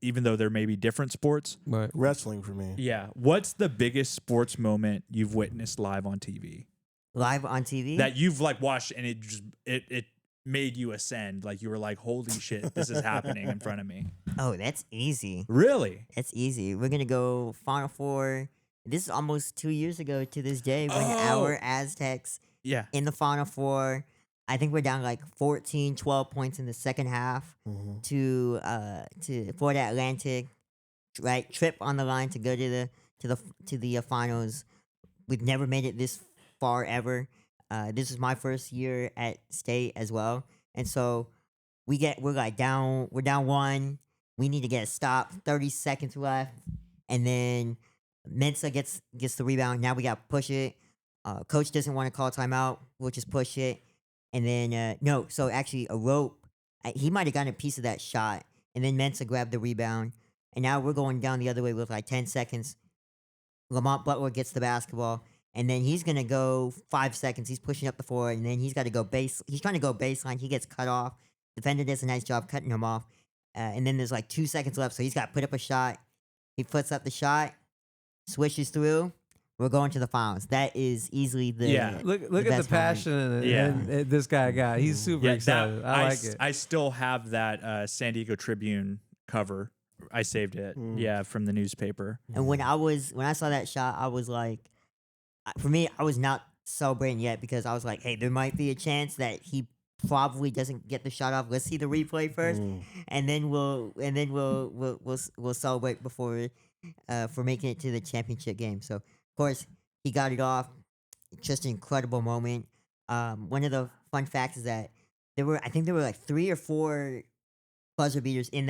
even though there may be different sports. Right. Wrestling for me. Yeah. What's the biggest sports moment you've witnessed live on TV Live on TV. that you've like watched and it made you ascend? Like you were like, holy shit, this is happening in front of me. Oh, that's easy. Really? That's easy. We're gonna go Final Four. This is almost 2 years ago to this day when Oh. our Aztecs Yeah. in the Final Four. I think we're down like 14, 12 points in the second half Mhm. to Florida Atlantic, right? Trip on the line to go to the finals. We've never made it this far ever. This is my first year at State as well, and so we're down one. We need to get a stop. 30 seconds left, and then Mensa gets the rebound. Now we got to push it. Coach doesn't want to call timeout. We'll just push it. And then, no, so actually a rope, he might have gotten a piece of that shot. And then Mensa grabbed the rebound. And now we're going down the other way with like 10 seconds. Lamont Butler gets the basketball. And then he's going to go 5 seconds. He's pushing up the floor. And then he's got to go he's trying to go baseline. He gets cut off. Defender does a nice job cutting him off. And then there's like 2 seconds left. So he's got to put up a shot. He puts up the shot, swishes through. we're going to the finals. That is easily the Yeah. Look the at the best moment. passion and this guy got. He's super Yeah, excited. I like s- it. I still have that San Diego Tribune cover. I saved it. Yeah, from the newspaper. And when I saw that shot, I was like, for me, I was not celebrating yet because I was like, hey, there might be a chance that he probably doesn't get the shot off. Let's see the replay first, and then we'll celebrate before for making it to the championship game. So of course he got it off. Just an incredible moment. One of the fun facts is that I think there were like 3 or 4 buzzer beaters in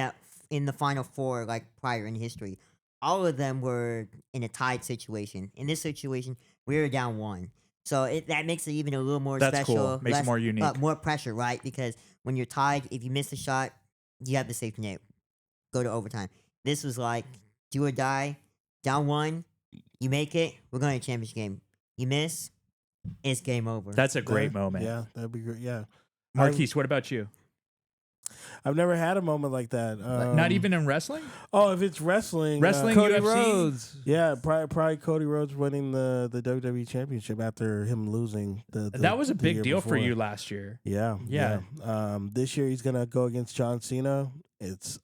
the final 4 like prior in history. All of them were in a tied situation. In this situation, we were down 1. So that makes it even a little more That's special. cool. Makes it more unique. More pressure, right? Because when you're tied, if you miss a shot, you have the safety net. Go to overtime. This was like do or die. Down 1, you make it, we're going to championship game. You miss, it's game over. That's a great moment. Yeah, that'd be great. Yeah, Marquise, what about you? I've never had a moment like that. Not even in wrestling? Oh, if it's wrestling, Wrestling, Cody UFC? Rhodes. yeah, probably Cody Rhodes winning the WWE Championship after him losing the That was a the big year deal for before. you last year. Yeah, Yeah. This year he's gonna go against John Cena. It's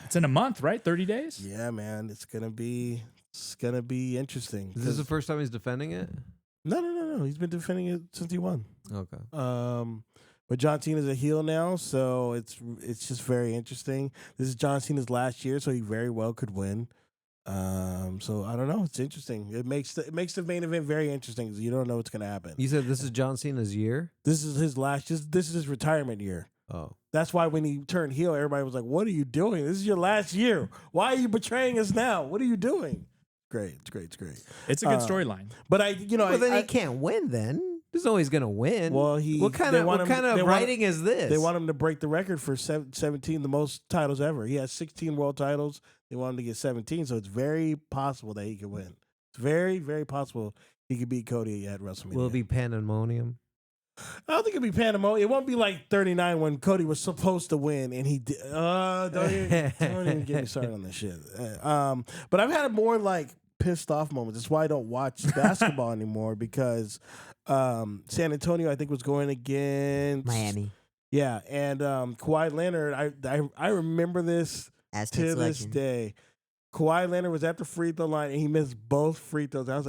It's in a month, right? 30 days? yeah, man. It's gonna be interesting. Is this the first time he's defending it? No. He's been defending it since he won. Okay. But John Cena's a heel now, so it's just very interesting. This is John Cena's last year, so he very well could win. So I don't know. It's interesting. It makes the main event very interesting because you don't know what's gonna happen. You said this is John Cena's year? This is his last. This is his retirement year. Oh. That's why when he turned heel, everybody was like, "What are you doing? This is your last year. Why are you betraying us now? What are you doing?" Great. It's great. It's a good storyline. But Well, then he can't win then. There's no way he's going to win. Well, What kind they of want him- they want- writing is this? They want him to break the record for 17, the most titles ever. He has 16 world titles. They want him to get 17, so it's very possible that he could win. It's very, very possible he could beat Cody at WrestleMania. Will it be pandemonium? I don't think it'll be pandemonium. It won't be like 39 when Cody was supposed to win and he did. Don't even get me started on this shit. But I've had more like pissed off moments. That's why I don't watch basketball anymore because San Antonio, I think, was going against Miami. Yeah, and Kawhi Leonard, I remember this Aztecs to this legend. day. Kawhi Leonard was at the free throw line and he missed both free throws. I was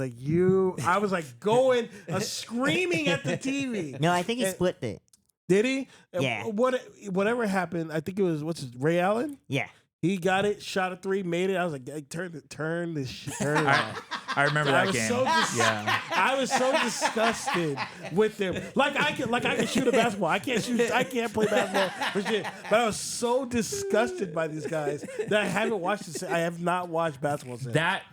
like, going screaming at the TV. No, I think he And- split it. Did he? Yeah. Whatever happened, I think it was Ray Allen. Yeah. He got it, shot a 3, made it. I was like, hey, turn this shit. Turn it off. I remember I that was game. so Yeah. I was so disgusted with them. Like I can shoot a basketball. I can't play basketball for shit. But I was so disgusted by these guys that I haven't watched this. I have not watched basketball since. That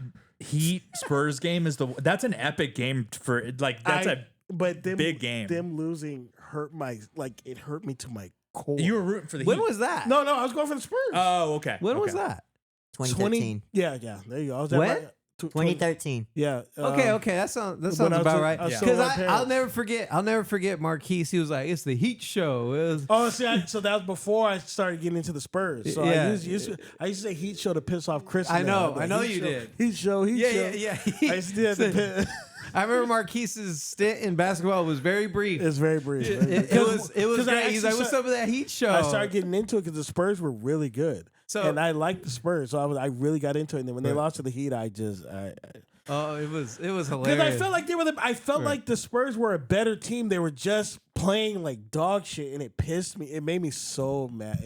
Heat Spurs game that's an epic game for but them, big game. Them losing hurt me to my core. you were rooting for the When Heat. was that? No, I was going for the Spurs. Oh, okay. When was Okay. that? 2013. Yeah. There you go. I was at When? my- 2013. Yeah. Okay, that sounds when I about was right. I was Because showing my I'll parents. never forget Marquise. He was like, "It's the Heat show." It was- Oh, see, so that was before I started getting into the Spurs. So Yeah. I used to say Heat Show to piss off Chris. I and know them. you Heat Show, did. Heat Show. yeah. I used to have to piss. I remember Marquise's stint in basketball was very brief. It's very brief. It was 'Cause I great. He's like, actually "What's up with that Heat show?" I started getting into it because the Spurs were really good. So- and I liked the Spurs, so I really got into it. And then when they Right. lost to the Heat, I Oh, it was hilarious. because I felt like I felt like the Spurs were a better team. They were just playing like dog shit, and it pissed me. It made me so mad.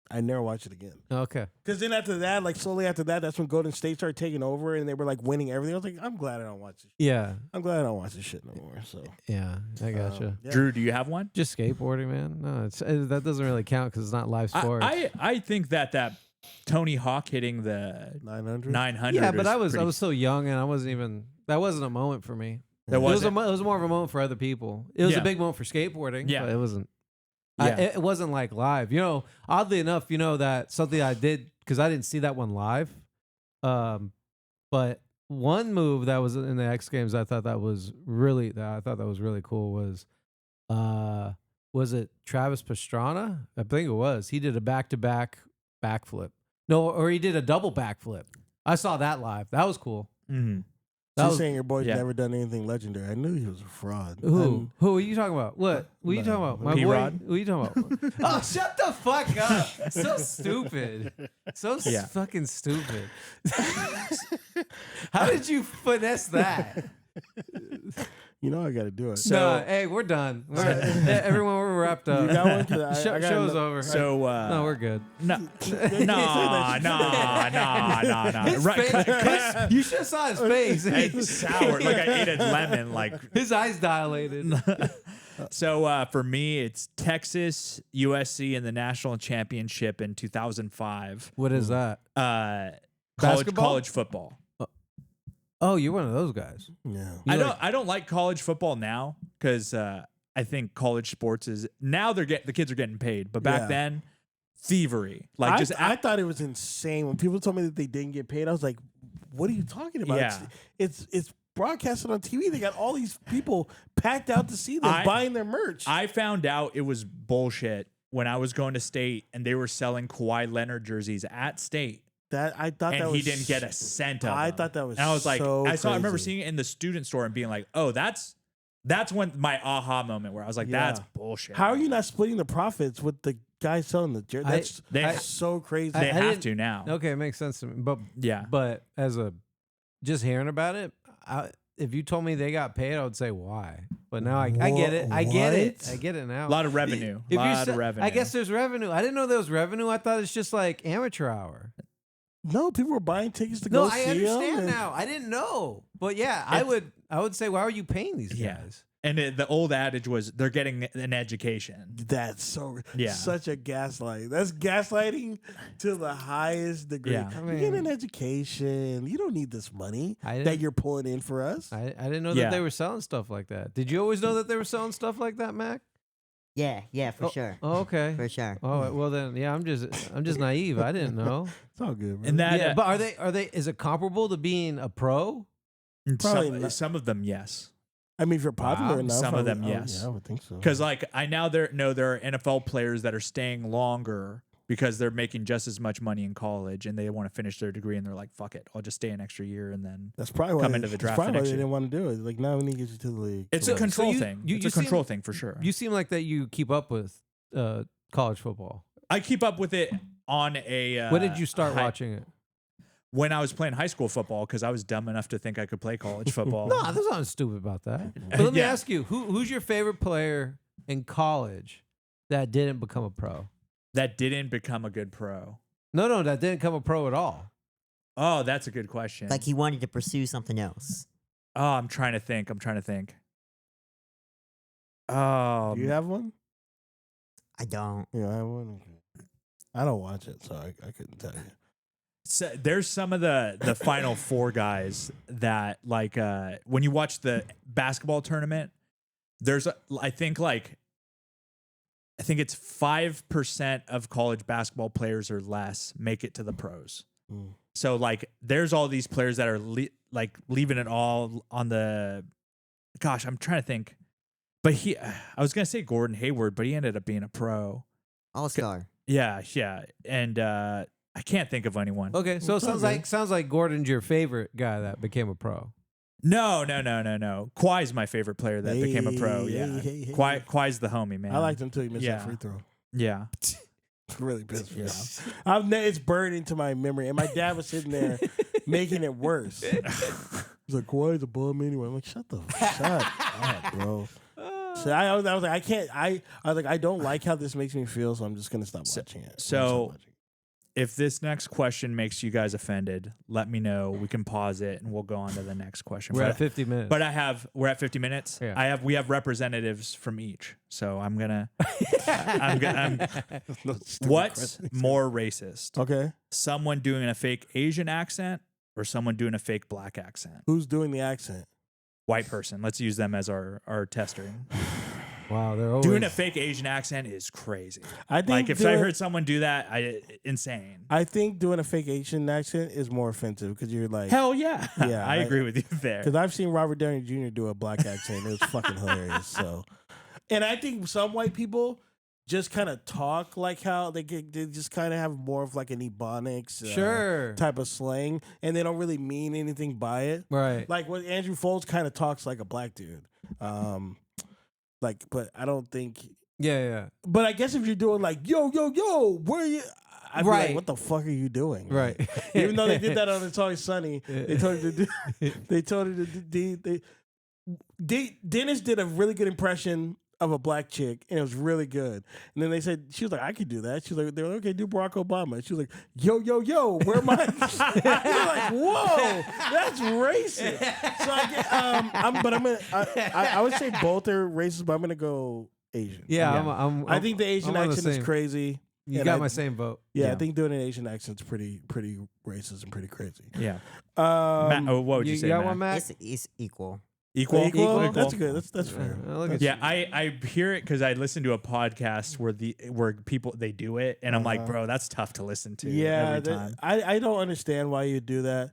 I never watched it again. Okay. Because then after that, like slowly after that, that's when Golden State started taking over, and they were like winning everything. I was like, I'm glad I don't watch this. Yeah. I'm glad I don't watch this shit no more. So Yeah. I gotcha. yeah. Drew, do you have one? Just skateboarding, man. No, that doesn't really count because it's not live sport. I think that Tony Hawk hitting the 900. 900. Yeah, but I was pretty- so young and I wasn't even. That wasn't a moment for me. That It was wasn't. it was more of a moment for other people. It was Yeah. a big moment for skateboarding. Yeah. but it wasn't. Yeah. It wasn't like live. Oddly enough, that something I did because I didn't see that one live. But one move that was in the X Games, I thought that was really cool. Was it Travis Pastrana? I think it was. He did a back-to-back backflip. No, or he did a double backflip. I saw that live. That was cool. Mhm. That She's was- saying your boy's yeah. never done anything legendary. I knew he was a fraud. Who? Who are you talking about? What? What are you talking about? My boy? P-Rod? Who are you talking about? Oh, shut the fuck up! So stupid. So Yeah. fucking stupid. How did you finesse that? You know I got to do it. No, hey, we're done. Everyone, we're wrapped up. You got one? 'Cause I got Show's another- over. So no, we're good. no, no. His Right, face- you should have saw his face. it's sour. Like I ate a lemon. Like His eyes dilated. so, for me, it's Texas, USC in the national championship in 2005. What is that? Basketball? College football. Oh, you're one of those guys. Yeah. You I don't like college football now because I think college sports is now the kids are getting paid, but back Yeah. then thievery. Like I, just I thought it was insane when people told me that they didn't get paid. I was like, "What are you talking about? Yeah. It's broadcasted on TV. They got all these people packed out to see them buying their merch." I found out it was bullshit when I was going to state and they were selling Kawhi Leonard jerseys at state. I thought And that he was didn't get a cent of I them. thought that was. And I was like, so I remember crazy. seeing it in the student store and being like, oh, that's when my aha moment where I was like, that's Yeah. bullshit. How are you not splitting the profits with the guy selling the jersey? That's They- so crazy. They I have didn't- to now. Okay, it makes sense to me. Yeah. But as a just hearing about it, if you told me they got paid, I would say why. But now I get it. I get it. What? I get it now. A lot of revenue. If you lot sa- of revenue. I guess there's revenue. I didn't know there was revenue. I thought it's just like amateur hour. No, people were buying tickets to No, go I see understand them. now. I didn't know. But yeah, I would say, why are you paying these Yeah. guys? And the old adage was they're getting an education. That's so Yeah. such a gaslight. That's gaslighting to the highest degree. Yeah. I You get mean- an education. You don't need this money I that didn't- you're pulling in for us. I didn't know Yeah. that they were selling stuff like that. Did you always know that they were selling stuff like that, Mac? Yeah, for sure. Oh, okay. For sure. Oh well, then yeah, I'm just naive. I didn't know. It's all good, bro. And that Yeah, but are they? Is it comparable to being a pro? Probably some, not. some of them, yes. I mean, if you're popular Wow. enough, Some I of would- them, I would- yes. Yeah, I would think so. Because like I now there are NFL players that are staying longer because they're making just as much money in college and they want to finish their degree and they're like, fuck it, I'll just stay an extra year and then that's probably why come they- into the that's draft probably for why next they year. didn't want to do it. Like now we need to get you to the league. it's Come a on. control you- thing. you It's a control seem- thing for sure. You seem like that you keep up with college football. I keep up with it on a. When did you start high- watching it? When I was playing high school football because I was dumb enough to think I could play college football. No, there's nothing stupid about that. But let me Yeah. ask you, who's your favorite player in college that didn't become a pro? That didn't become a good pro. No, that didn't become a pro at all. Oh, that's a good question. Like he wanted to pursue something else. Oh, I'm trying to think. Oh, Do you have one? I don't. Yeah, I have one. I don't watch it, so I couldn't tell you. so there's some of the Final Four guys that like when you watch the basketball tournament, there's I think it's 5% of college basketball players or less make it to the pros. Mm. So like there's all these players that are leaving it all on the. Gosh, I'm trying to think. But I was gonna say Gordon Hayward, but he ended up being a pro. All-star. Yeah, and I can't think of anyone. Okay, so it It's all sounds like Gordon's your favorite guy that became a pro. No. Kawhi's my favorite player that became a pro. Hey, Yeah, hey, hey. Kawhi's the homie, man. I liked him until he missed Yeah. that free throw. Yeah, Really pissed me off. It's burned into my memory. And my dad was sitting there making it worse. He's like, Kawhi's a bum anyway. I'm like, shut up, bro. So I was like, I can't. I was like, I don't like how this makes me feel, so I'm just gonna stop watching it. so- if this next question makes you guys offended, let me know. We can pause it and we'll go on to the next question. We're But- at 50 minutes. But we're at 50 minutes. Yeah. We have representatives from each. So I'm gonna. What's more racist? Okay, Someone doing a fake Asian accent or someone doing a fake black accent? who's doing the accent? White person. Let's use them as our tester. Wow, they're always Doing a fake Asian accent is crazy. I think Like if I doing- heard someone do that, insane. I think doing a fake Asian accent is more offensive because you're like, Hell yeah. Yeah, I agree with you there. because I've seen Robert Downey Jr. do a black accent. It was fucking hilarious. So, and I think some white people just kind of talk like how they just kind of have more of like an Ebonics Sure. type of slang, and they don't really mean anything by it. Right. Like what Andrew Folds kind of talks like a black dude. But I don't think. Yeah. But I guess if you're doing like yo, where are you? I'd be Right. like, what the fuck are you doing? Right. Even though they did that on It's Always Sunny, they told her to do. They told her to do. Dennis did a really good impression of a black chick, and it was really good. And then they said, she was like, I could do that. She was like, they were like, okay, do Barack Obama. She was like, yo, where am I? You're like, whoa, that's racist. So I would say both are racist, but I'm gonna go Asian. Yeah. I think the Asian I'm on the accent is same- crazy. You and got I- my same vote. Yeah, Yeah. I think doing an Asian accent's pretty racist and pretty crazy. Yeah. Um, Matt, what would you, You say, got Matt? one, Matt? It's equal. Equal? equal? That's good. That's fair. Look at Yeah, I hear it because I listen to a podcast where people they do it, and I'm like, bro, that's tough to listen to. Yeah, every time. I don't understand why you do that.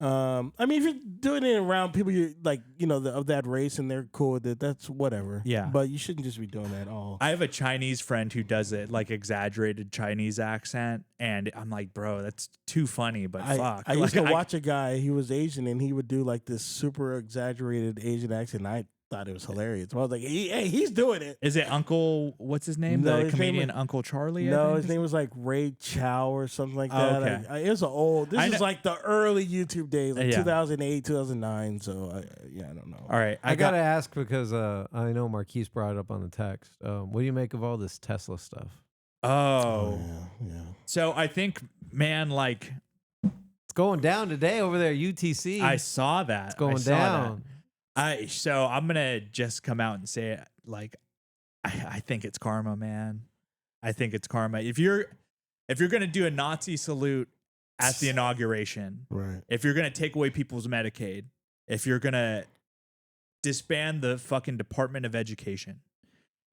I mean, if you're doing it around people you like, of that race, and they're cool with it, that's whatever. Yeah. but you shouldn't just be doing that all. I have a Chinese friend who does it like exaggerated Chinese accent, and I'm like, bro, that's too funny. But fuck, I used Like, to watch a guy. He was Asian, and he would do like this super exaggerated Asian accent. And I thought it was hilarious. I was like, hey, he's doing it. Is it Uncle? What's his name? No, The his name comedian was- Uncle Charlie. I No, think? his name was like Ray Chow or something like Oh, that. okay. It was an old. This I is kn- like the early YouTube days, like Yeah. 2008, 2009. So I don't know. All right, I gotta ask because I know Marquise brought it up on the text. What do you make of all this Tesla stuff? Oh, yeah. so I think, man, like It's going down today over there, UTC. I saw that. it's going I saw that. down. So I'm gonna just come out and say it. Like, I think it's karma, man. I think it's karma. If you're gonna do a Nazi salute at the inauguration, Right. if you're gonna take away people's Medicaid, if you're gonna disband the fucking Department of Education,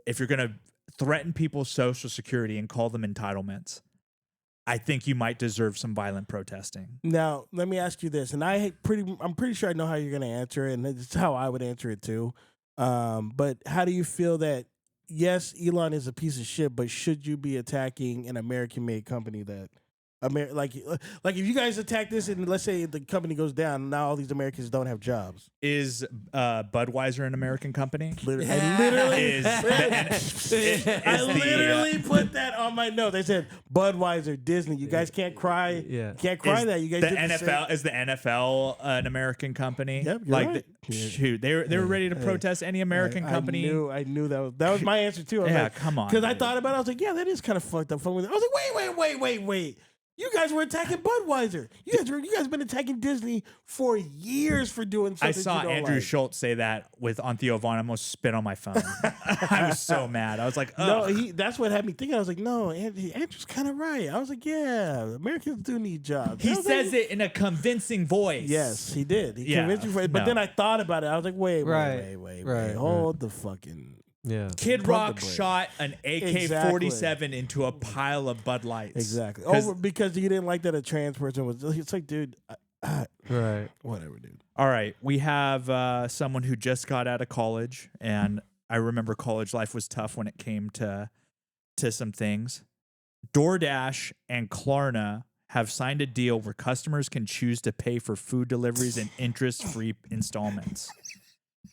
if you're gonna threaten people's Social Security and call them entitlements, I think you might deserve some violent protesting. Now, let me ask you this, and I'm pretty sure I know how you're going to answer it, and it's how I would answer it too. But how do you feel that? Yes, Elon is a piece of shit, but should you be attacking an American-made company that? Like if you guys attack this and let's say the company goes down, now all these Americans don't have jobs. Is Budweiser an American company? I literally, I literally put that on my note. They said Budweiser, Disney. You guys can't cry. Yeah. Can't cry that. You guys the did same- NFL is the NFL an American company? Yep, you're like right. shoot, they were ready to protest any American company. I knew that was my answer too. I was Yeah, like, come on, because I dude. thought about it. I was like, yeah, that is kind of fucked up. I was like, wait. You guys were attacking Budweiser. You guys been attacking Disney for years for doing something. I saw you don't Andrew like. Schultz say that on Theo Vaughn. I almost spit on my phone. I was so mad. I was like, No, ugh. that's what had me thinking. I was like, no, Andrew's kind of right. I was like, yeah, Americans do need jobs. He I was says like, it in a convincing voice. Yes, he did. He Yeah, convinced me for it. But no. then I thought about it. I was like, wait. Right, Hold the fucking. Yeah. Kid Pump the Rock brakes. shot an AK-47 into a pile of Bud Lights. Exactly. 'Cause- Over because you didn't like that a trans person was. It's like, dude, Right. whatever, dude. All right, we have someone who just got out of college, and I remember college life was tough when it came to some things. DoorDash and Klarna have signed a deal where customers can choose to pay for food deliveries in interest-free installments.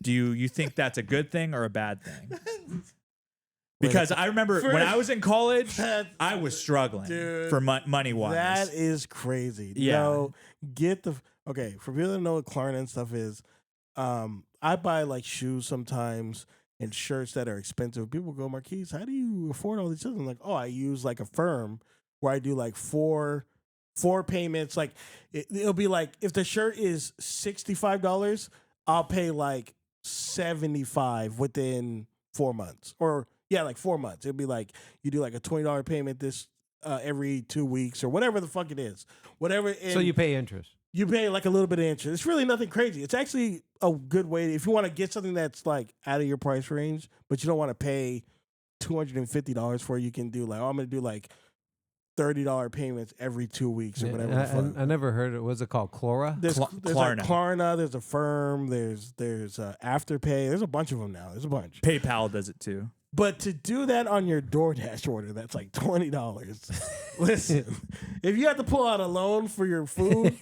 Do you think that's a good thing or a bad thing? Because I remember when I was in college, I was struggling Dude, for money wise. That is crazy. Yeah. No, okay. For people that know what Klarna and stuff is, I buy like shoes sometimes and shirts that are expensive. People go, Marquise, how do you afford all these things? I'm like, oh, I use like a firm where I do like four payments. Like it'll be like if the shirt is $65, I'll pay like $75 within 4 months, or like 4 months. It'd be like you do like a $20 payment this every 2 weeks or whatever the fuck it is. Whatever. So you pay interest. You pay like a little bit of interest. It's really nothing crazy. It's actually a good way if you want to get something that's like out of your price range, but you don't want to pay $250 for it. You can do like, I'm going to do like $30 payments every 2 weeks or whatever. the fuck. I never heard it. What's it called? Clora? There's like Klarna. Klarna. There's Affirm. There's Afterpay. There's a bunch of them now. There's a bunch. PayPal does it too. But to do that on your DoorDash order, that's like $20. Listen, if you have to pull out a loan for your food,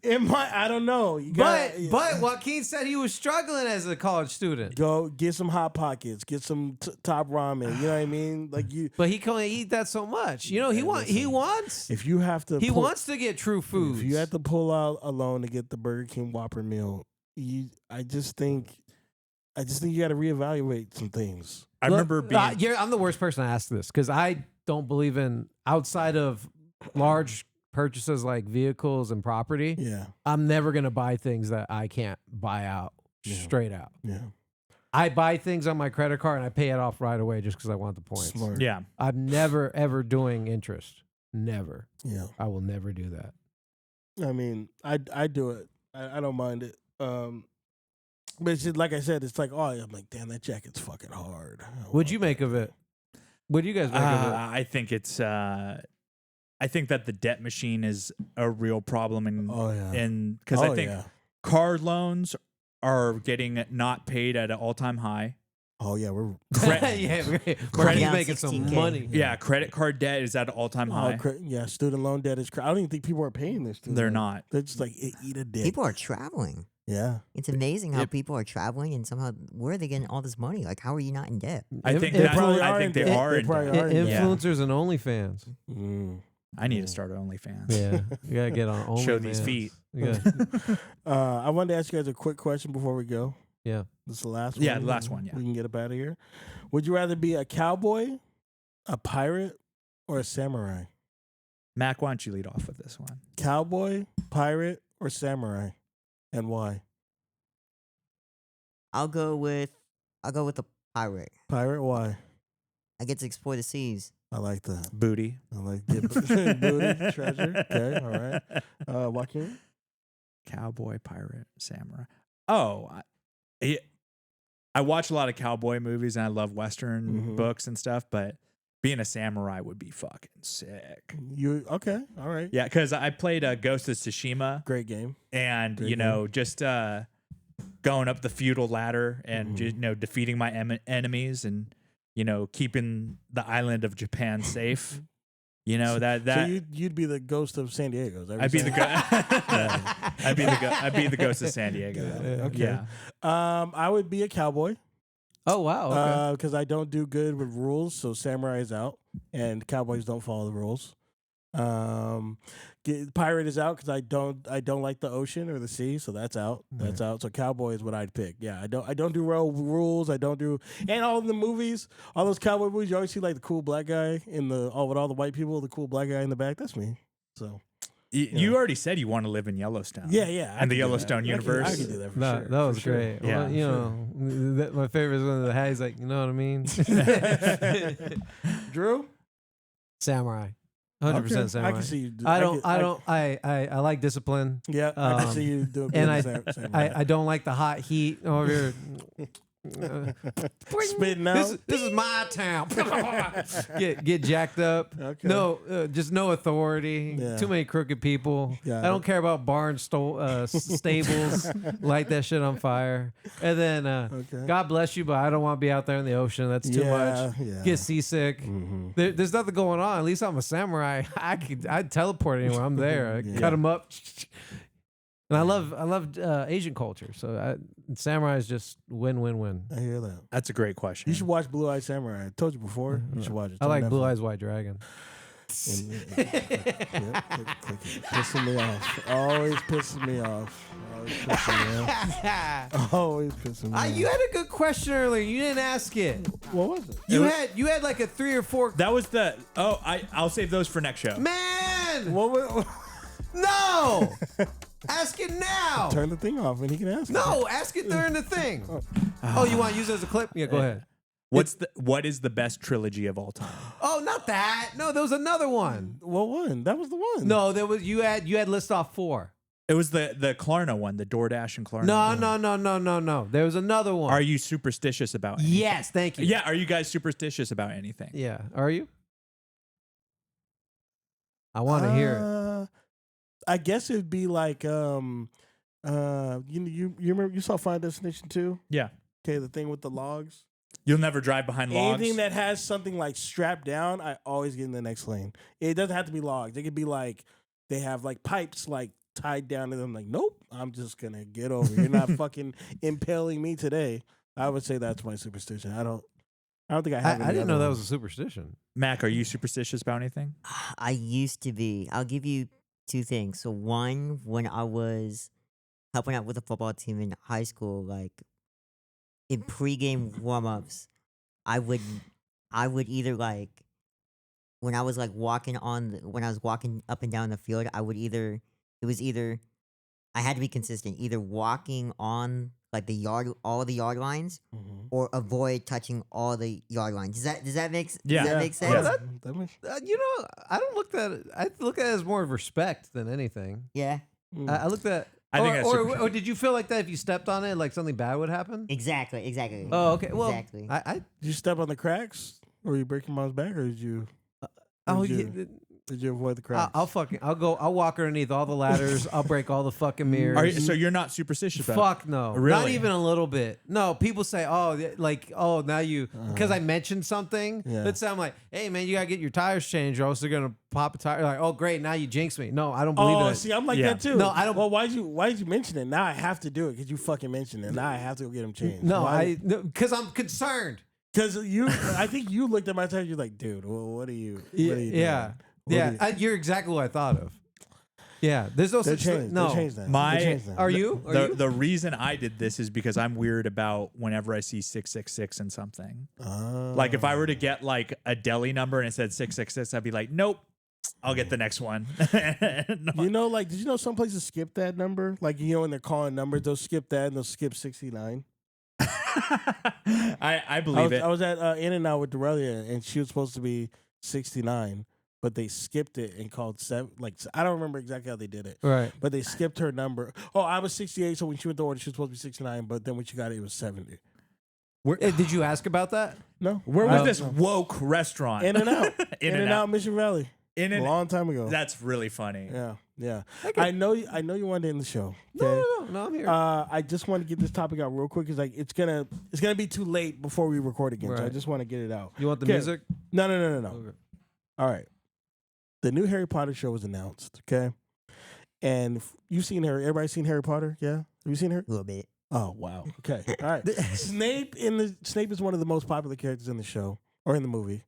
it might. I don't know. You gotta, But Joaquin said he was struggling as a college student. go get some Hot Pockets, get some top ramen. You know what I mean? Like you. But he can only eat that so much. You know, he wants If you have to, wants to get true foods. If you have to pull out a loan to get the Burger King Whopper meal, I just think you got to reevaluate some things. I remember being I'm the worst person to ask this because I don't believe in outside of large purchases like vehicles and property. Yeah, I'm never gonna buy things that I can't buy out straight out. yeah. I buy things on my credit card and I pay it off right away just because I want the points. Smart. yeah. I'm never ever doing interest. Never. Yeah. I will never do that. I mean, I do it. I don't mind it. But it's just, like I said, it's like, oh, I'm like, damn, that jacket's fucking hard. What'd you make of it? What do you guys make of it? I think it's. I think that the debt machine is a real problem, and because I think car loans are getting not paid at an all-time high. Oh yeah, we're Marty's down making some 16K. money. Yeah, credit card debt is at an all-time high. Student loan debt is. I don't even think people are paying their student. They're loan. not. They're just like eat a dick. People are traveling. Yeah. It's amazing how people are traveling and somehow where are they getting all this money? Like, how are you not in debt? I think They that, probably I are think in they debt. are. They in probably debt. are in debt. Influencers and OnlyFans. Mm. I need to start an OnlyFans. Yeah, you gotta get on OnlyFans. Show these feet. Yeah, I wanted to ask you guys a quick question before we go. yeah. This is the last one. Yeah, the last one, yeah. We can get up out of here. Would you rather be a cowboy, a pirate, or a samurai? Mac, why don't you lead off with this one? Cowboy, pirate, or samurai? And why? I'll go with the pirate. Pirate, why? I get to explore the seas. I like that. Booty. I like the booty, treasure. Okay, all right. Joaquin? Cowboy, pirate, samurai. Oh, I watch a lot of cowboy movies and I love Western books and stuff, but being a samurai would be fucking sick. You okay? All right. Yeah, because I played Ghost of Tsushima, Great game. and Great you know, just going up the feudal ladder and you know, defeating my enemies and you know, keeping the island of Japan safe. You know that So you'd be the ghost of San Diego. Is that what I'd be you're the saying? I'd be the ghost of San Diego. Okay. Yeah. I would be a cowboy. Oh wow. Okay. Because I don't do good with rules, so samurai is out, and cowboys don't follow the rules. Pirate is out because I don't like the ocean or the sea, so that's out. That's out. So cowboy is what I'd pick. Yeah, I don't do rules. I don't do, and all of the movies, all those cowboy movies, you always see like the cool black guy with all the white people, the cool black guy in the back. That's me. So. You already said you want to live in Yellowstone. Yeah. And the Yellowstone universe. I could do that for No, sure. that was for sure. great. Yeah, Well, you know, my favorite is when the hat. He's like, you know what I mean? Drew? Samurai, 100% samurai. I can see you. I like discipline. Yeah, I can see you doing. And samurai. I don't like the hot heat over here. Spitting out. This is my town. get jacked up. Okay. No, just no authority. Yeah. Too many crooked people. Got I don't it. care about barns, stables. Light that shit on fire. And then, Okay. God bless you, but I don't want to be out there in the ocean. That's too much. Yeah. Get seasick. There's nothing going on. At least I'm a samurai. I'd teleport anywhere. I'm there. Yeah. Cut them up. And I love Asian culture. So samurai is just win. I hear that. That's a great question. You should watch Blue Eye Samurai. I told you before. You should watch it. It's I on like Blue Netflix. Eyes White Dragon. Click it. Pissing me off. Always pissing me off. Always pissing me off. You had a good question earlier. You didn't ask it. What was it? You had like a 3 or 4. That was the. Oh, I'll save those for next show. Man, What was, no. Ask it now. turn the thing off and he can ask. No, ask it during the thing. Oh, you want to use it as a clip? Yeah, go ahead. What is the best trilogy of all time? Oh, not that. No, there was another one. What one? That was the one. No, there was you had list off 4. It was the Klarna one, the DoorDash and Klarna. No. There was another one. Are you superstitious about anything? Yes, thank you. Yeah, are you guys superstitious about anything? Yeah. Are you? I want to hear it. I guess it'd be like you remember you saw Final Destination 2? Yeah. Okay, the thing with the logs. You'll never drive behind logs. Anything that has something like strapped down, I always get in the next lane. It doesn't have to be logs. It could be like they have like pipes like tied down to them. Like, nope, I'm just gonna get over. You're not fucking impaling me today. I would say that's my superstition. I don't think I have. I any didn't other know that ones. was a superstition. Mac, are you superstitious about anything? I used to be. I'll give you two things. So one, when I was helping out with the football team in high school, like in pregame warm-ups, I would either like when I was like walking when I was walking up and down the field, I had to be consistent, either walking on like all the yard lines Mhm. or avoid touching all the yard lines. Does that make Yeah. does that make sense? Yeah. That makes- You know, I don't look at it. I look at it as more of respect than anything. Yeah. mm. I looked at. I think or, that's or, super- or did you feel like that if you stepped on it, like something bad would happen? Exactly. Oh, okay. Well, Exactly. I Did you step on the cracks, or were you break your mom's back, or did you oh Did yeah. did you avoid the cracks? I'll walk underneath all the ladders. I'll break all the fucking mirrors. So you're not superstitious about Fuck no, not Really? even a little bit. No, people say, now you because I mentioned something. Yeah. Let's say I'm like, hey man, you gotta get your tires changed, or else they're gonna pop a tire. Like, oh great, now you jinx me. No, I don't believe Oh, it. see, I'm like Yeah. that too. No, I don't- Well, why did you mention it? Now I have to do it because you fucking mentioned it. Now I have to go get them changed. No, because I'm concerned. because I think you looked at my tire. You're like, dude, what are you? What are you doing? Yeah, What yeah. are you- You're exactly what I thought of. Yeah, there's no They're such thing. changed. No, They changed that. My- They changed that. are you? Are you? the reason I did this is because I'm weird about whenever I see 666 in something. Like if I were to get like a deli number and it said 666, I'd be like, nope, I'll get the next one. No. You know, like, did you know some places skip that number? Like, you know, when they're calling numbers, they'll skip that and they'll skip 69. I believe it. I was at In-N-Out with Dorelia, and she was supposed to be 69, but they skipped it and called 7. Like, I don't remember exactly how they did it, Right. but they skipped her number. Oh, I was 68, so when she went to order, she was supposed to be 69, but then when she got it, it was 70. Did you ask about that? No, Where was No. this woke restaurant? In-N-Out, In-N-Out. In-N-Out, Mission Valley, In a and long time ago. That's really funny. Yeah. I know you wanted to end the show. Okay? No, I'm here. I just want to get this topic out real quick because like it's gonna be too late before we record again. So I Right. just want to get it out. You want the okay. music? No. Okay. All right. The new Harry Potter show was announced. Okay, and you've seen Harry. Everybody's seen Harry Potter. Yeah, have you seen her? A little bit. Oh wow. Okay. All right. Snape is one of the most popular characters in the show or in the movie.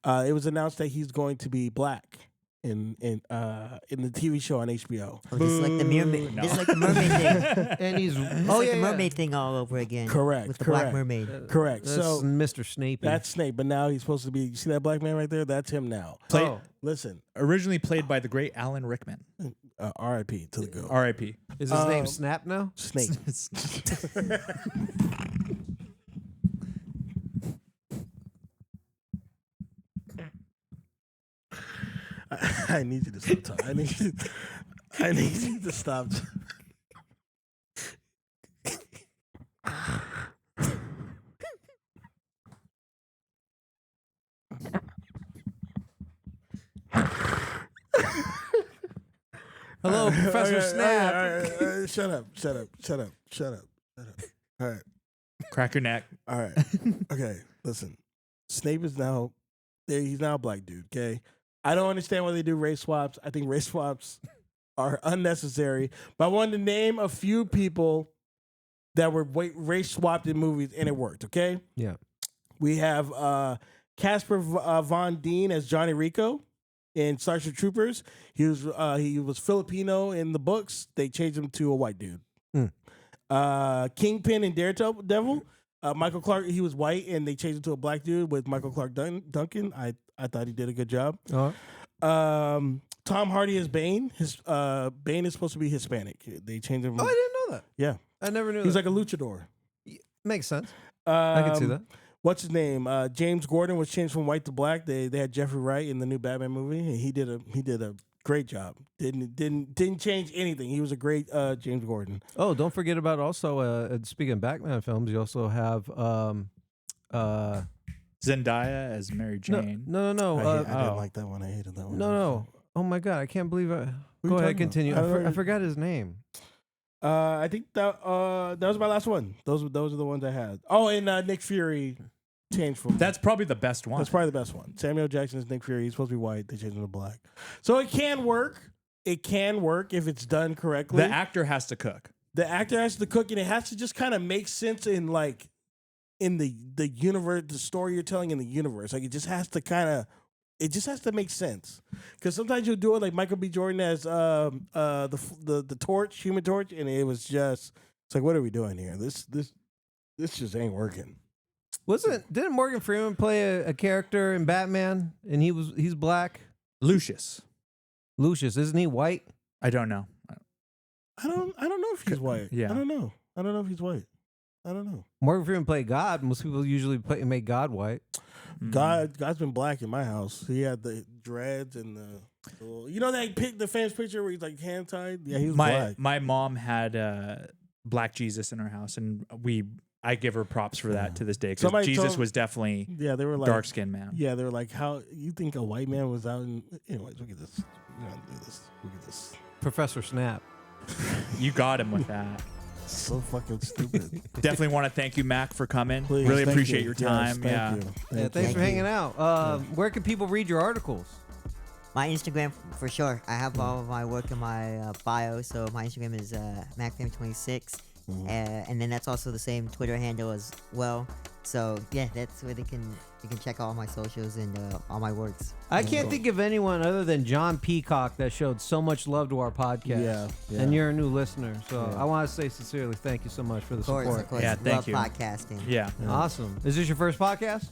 It was announced that he's going to be black in the TV show on HBO. Oh, this is like the mermaid. No. This is like the mermaid thing. And he's It's oh like yeah, the mermaid thing all over again. Correct, With the correct. black mermaid. Correct. That's So Mr. Snape. that's Snape, but now he's supposed to be. You see that black man right there? That's him now. Play- Oh, Listen, Originally played by the great Alan Rickman. R.I.P. to the goat. R.I.P. is his name Um, Snap now? Snape. I need you to stop talking. I need you to stop. Hello, Professor Okay, Snap. all right. Shut up. All right. Crack your neck. All right. Okay. Listen. Snape is now there. He's now a black dude. Okay. I don't understand why they do race swaps. I think race swaps are unnecessary. But I wanted to name a few people that were race swapped in movies and it worked. Okay. Yeah. We have Casper Von Dien as Johnny Rico in Starship Troopers. He was Filipino in the books. They changed him to a white dude. Kingpin in Daredevil. Michael Clark, he was white, and they changed him to a black dude with Michael Clark Duncan. I thought he did a good job. Tom Hardy as Bane. Bane is supposed to be Hispanic. They changed him. Oh, I didn't know that. Yeah, I never knew he was that. like a luchador. Makes sense. I can see that. What's his name? James Gordon was changed from white to black. They had Jeffrey Wright in the new Batman movie, and he did a great job. Didn't change anything. He was a great James Gordon. Oh, don't forget about also speaking of Batman films, you also have Zendaya as Mary Jane. No. I didn't oh. like that one. I hated that one. No. Oh my god, I can't believe it. Who Go you ahead, talking continue. about? I forgot his name. I think that was my last one. Those are the ones I had. Oh, and Nick Fury changed from. That's probably the best one. That's probably the best one. Samuel Jackson's Nick Fury. He's supposed to be white. They changed him to black. So it can work. It can work if it's done correctly. The actor has to cook. The actor has to cook, and it has to just kind of make sense in the universe, the story you're telling in the universe. Like it just has to make sense. Because sometimes you'll do it like Michael B. Jordan as the Torch, Human Torch, and it was just it's like, what are we doing here? This just ain't working. Didn't Morgan Freeman play a character in Batman and he's black? Lucius. Lucius, isn't he white? I don't know. I don't know if he's white. Yeah. I don't know if he's white. I don't know. Morgan Freeman played God. Most people usually make God white. God's been black in my house. He had the dreads and the famous picture where he's like hand tied. Yeah, he was black. My mom had black Jesus in her house, and I give her props for that to this day because Jesus was definitely they were like dark skinned man. Yeah, they were like, how you think a white man was out in anyways, look at this. You gotta do this. Look at this. Professor Snap. You got him with that. So fucking stupid. Definitely want to thank you, Mac, for coming. Please, really thank appreciate you. your Yes, time. thank you. Thanks Thank for you. hanging out. Where can people read your articles? My Instagram for sure. I have all of my work in my bio, so my Instagram is MacFam26, and then that's also the same Twitter handle as well. So yeah, that's where you can check all my socials and all my works. I can't think of anyone other than John Peacock that showed so much love to our podcast. Yeah. And you're a new listener, so I want to say sincerely thank you so much for the Of course, support. of course. Yeah, thank Love you. podcasting. Yeah. Awesome. Is this your first podcast?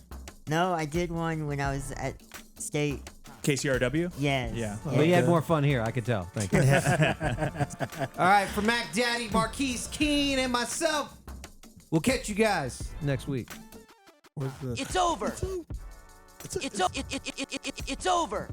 No, I did one when I was at state. KCRW? Yes. Yeah. But you had more fun here, I could tell. Thank you. All right, for Mac Daddy, Marquise Keene, and myself, we'll catch you guys next week. Where's the It's over. It's over.